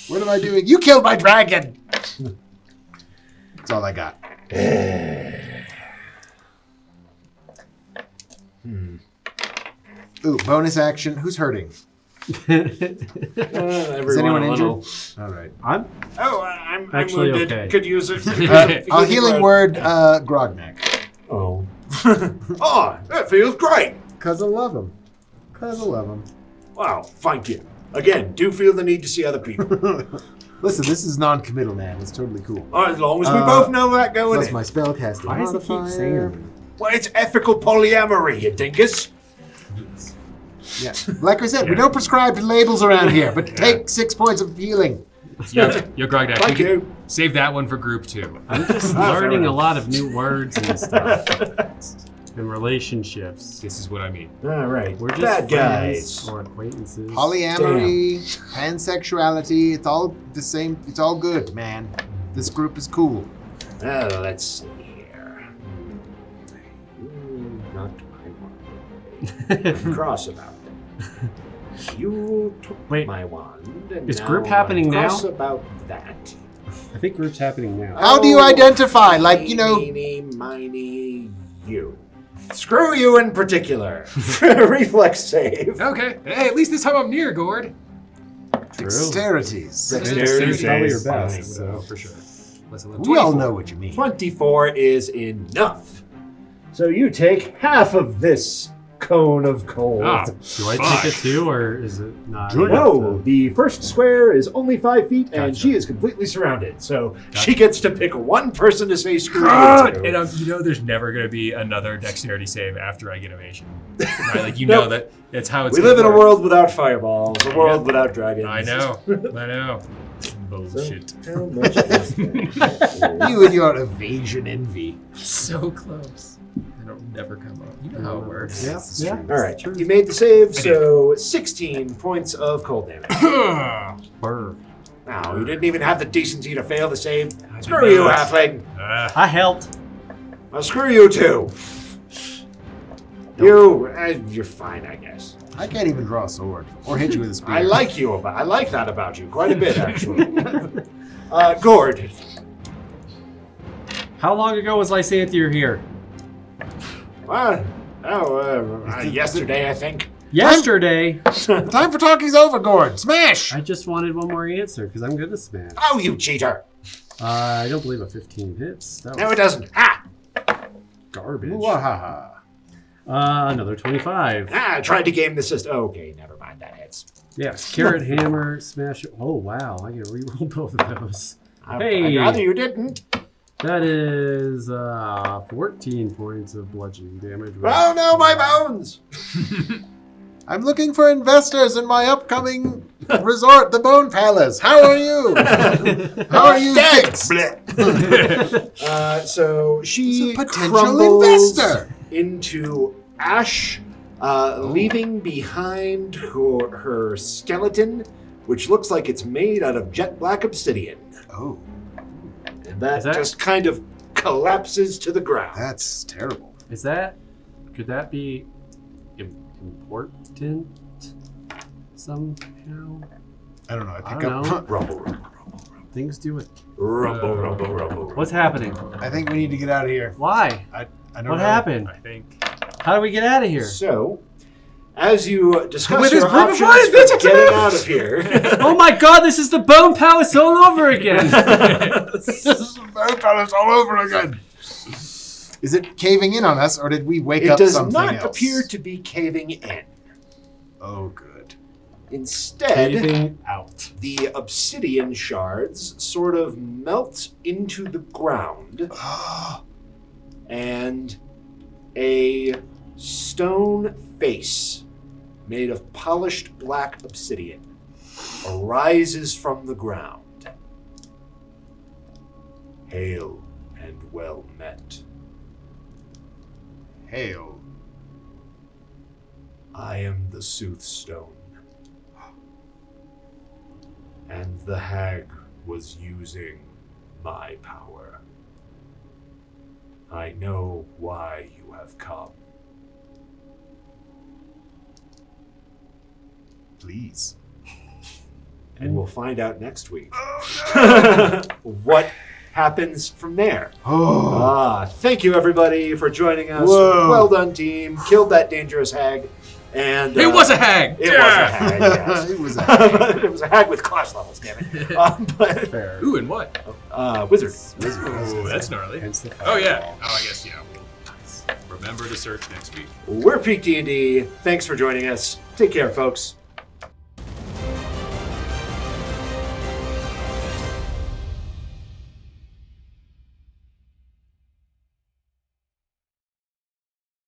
What am I doing? You killed my dragon! That's all I got. Ooh, bonus action. Who's hurting? Is anyone injured? All right. I'm I'm Actually wounded. okay. Could use it. A healing word, Grognak. Oh. Oh, that feels great. Because I love him. Because I love him. Wow, thank you. Again, do feel the need to see other people. Listen, this is non-committal, man. It's totally cool. As long as we both know that going Plus in. my spellcasting Why does he keep saying modifier. that? Well, it's ethical polyamory, you dinkus. Yeah. Like I said, we don't prescribe to labels around here, but take 6 points of healing. Yo, Grognak. Thank you. Save that one for group 2. I'm just learning a lot of new words and stuff. And relationships. This is what I mean. All right. We're just bad friends guys. or acquaintances. Polyamory, pansexuality, it's all the same. It's all good, man. This group is cool. Well, let's see here. You knocked my wand. Cross about it. You took Wait, my wand. And is now group happening I'm now? cross about that. I think group's happening now. How do you identify? Like, you know. Meeny, miny, you. Screw you in particular. Reflex save. Okay. Hey, at least this time I'm near, Ghourd. Dexterities. Dexterity is probably your is best. fine. So. For sure. Listen, We all know what you mean. 24 is enough. So you take half of this cone of cold. Ah, Do I take it too, or is it not? No, the first square is only 5 feet, and Gotcha. she is completely surrounded. So she gets to pick one person to say screw you God! to. And you know there's never going to be another dexterity save after I get evasion. Right? Like, you know that's how it's We gonna live in a work. world without fireballs, a world without dragons. I know. I know. Bullshit. How much is that? You and your evasion envy. So close. It'll never come up. You know how it works. Yeah. All right, you made the save, so 16 points of cold damage. Burr. Now, you didn't even have the decency to fail the save. I Screw did you, not. halfling. I helped. Well, screw you too. You're fine, I guess. I can't even draw a sword or hit you with a spear. I like you, I like that about you quite a bit, actually. Ghourd. How long ago was Lysanthia here? Well, yesterday, I think. Yesterday. Time for talking's over, Ghourd. Smash! I just wanted one more answer because I'm good at smash. Oh, you cheater. I don't believe a 15 hits. That No, was it doesn't. Ah! garbage. Wahaha. Another 25. I tried to game the system. Okay, never mind. That hits. Yes, carrot, hammer, smash. Oh, wow. I can reroll both of those. Hey. I'd rather you didn't. That is 14 points of bludgeoning damage. Oh, no, my bones. I'm looking for investors in my upcoming resort, the Bone Palace. How are you? How are you? Thanks. So she It's a potential crumbles investor. into ash, leaving behind her skeleton, which looks like it's made out of jet black obsidian. Oh, And that Is that- just kind of collapses to the ground. that's terrible. Could that be important somehow? I don't know. I I pick don't up. know. Rumble. Things do it. Rumble. What's happening? I think we need to get out of here. Why? I don't What know. happened? I think. How do we get out of here? So, as you discuss With your his brute options fire, for bitch, getting out of here, Oh my god, this is the Bone Palace all over again! This is the Bone Palace all over again. Is it caving in on us, or did we wake it up does something not else? appear to be caving in. Oh, good. Instead, Caving out. the obsidian shards sort of melt into the ground, and a stone face made of polished black obsidian arises from the ground. Hail and well met. Hail. I am the Soothstone. And the hag was using my power. I know why you have come. Please. And we'll find out next week what happens from there. Oh. Thank you everybody for joining us. Whoa. Well done, team. Killed that dangerous hag. And It was a hag! It was a hag, yes. It was a It was a hag with class levels, damn it. But Fair. Ooh, and what? wizard. Ooh, that's gnarly. Hence the Oh, yeah. Oh, I guess, yeah. Remember to search next week. We're peakdnd. Thanks for joining us. Take care, folks.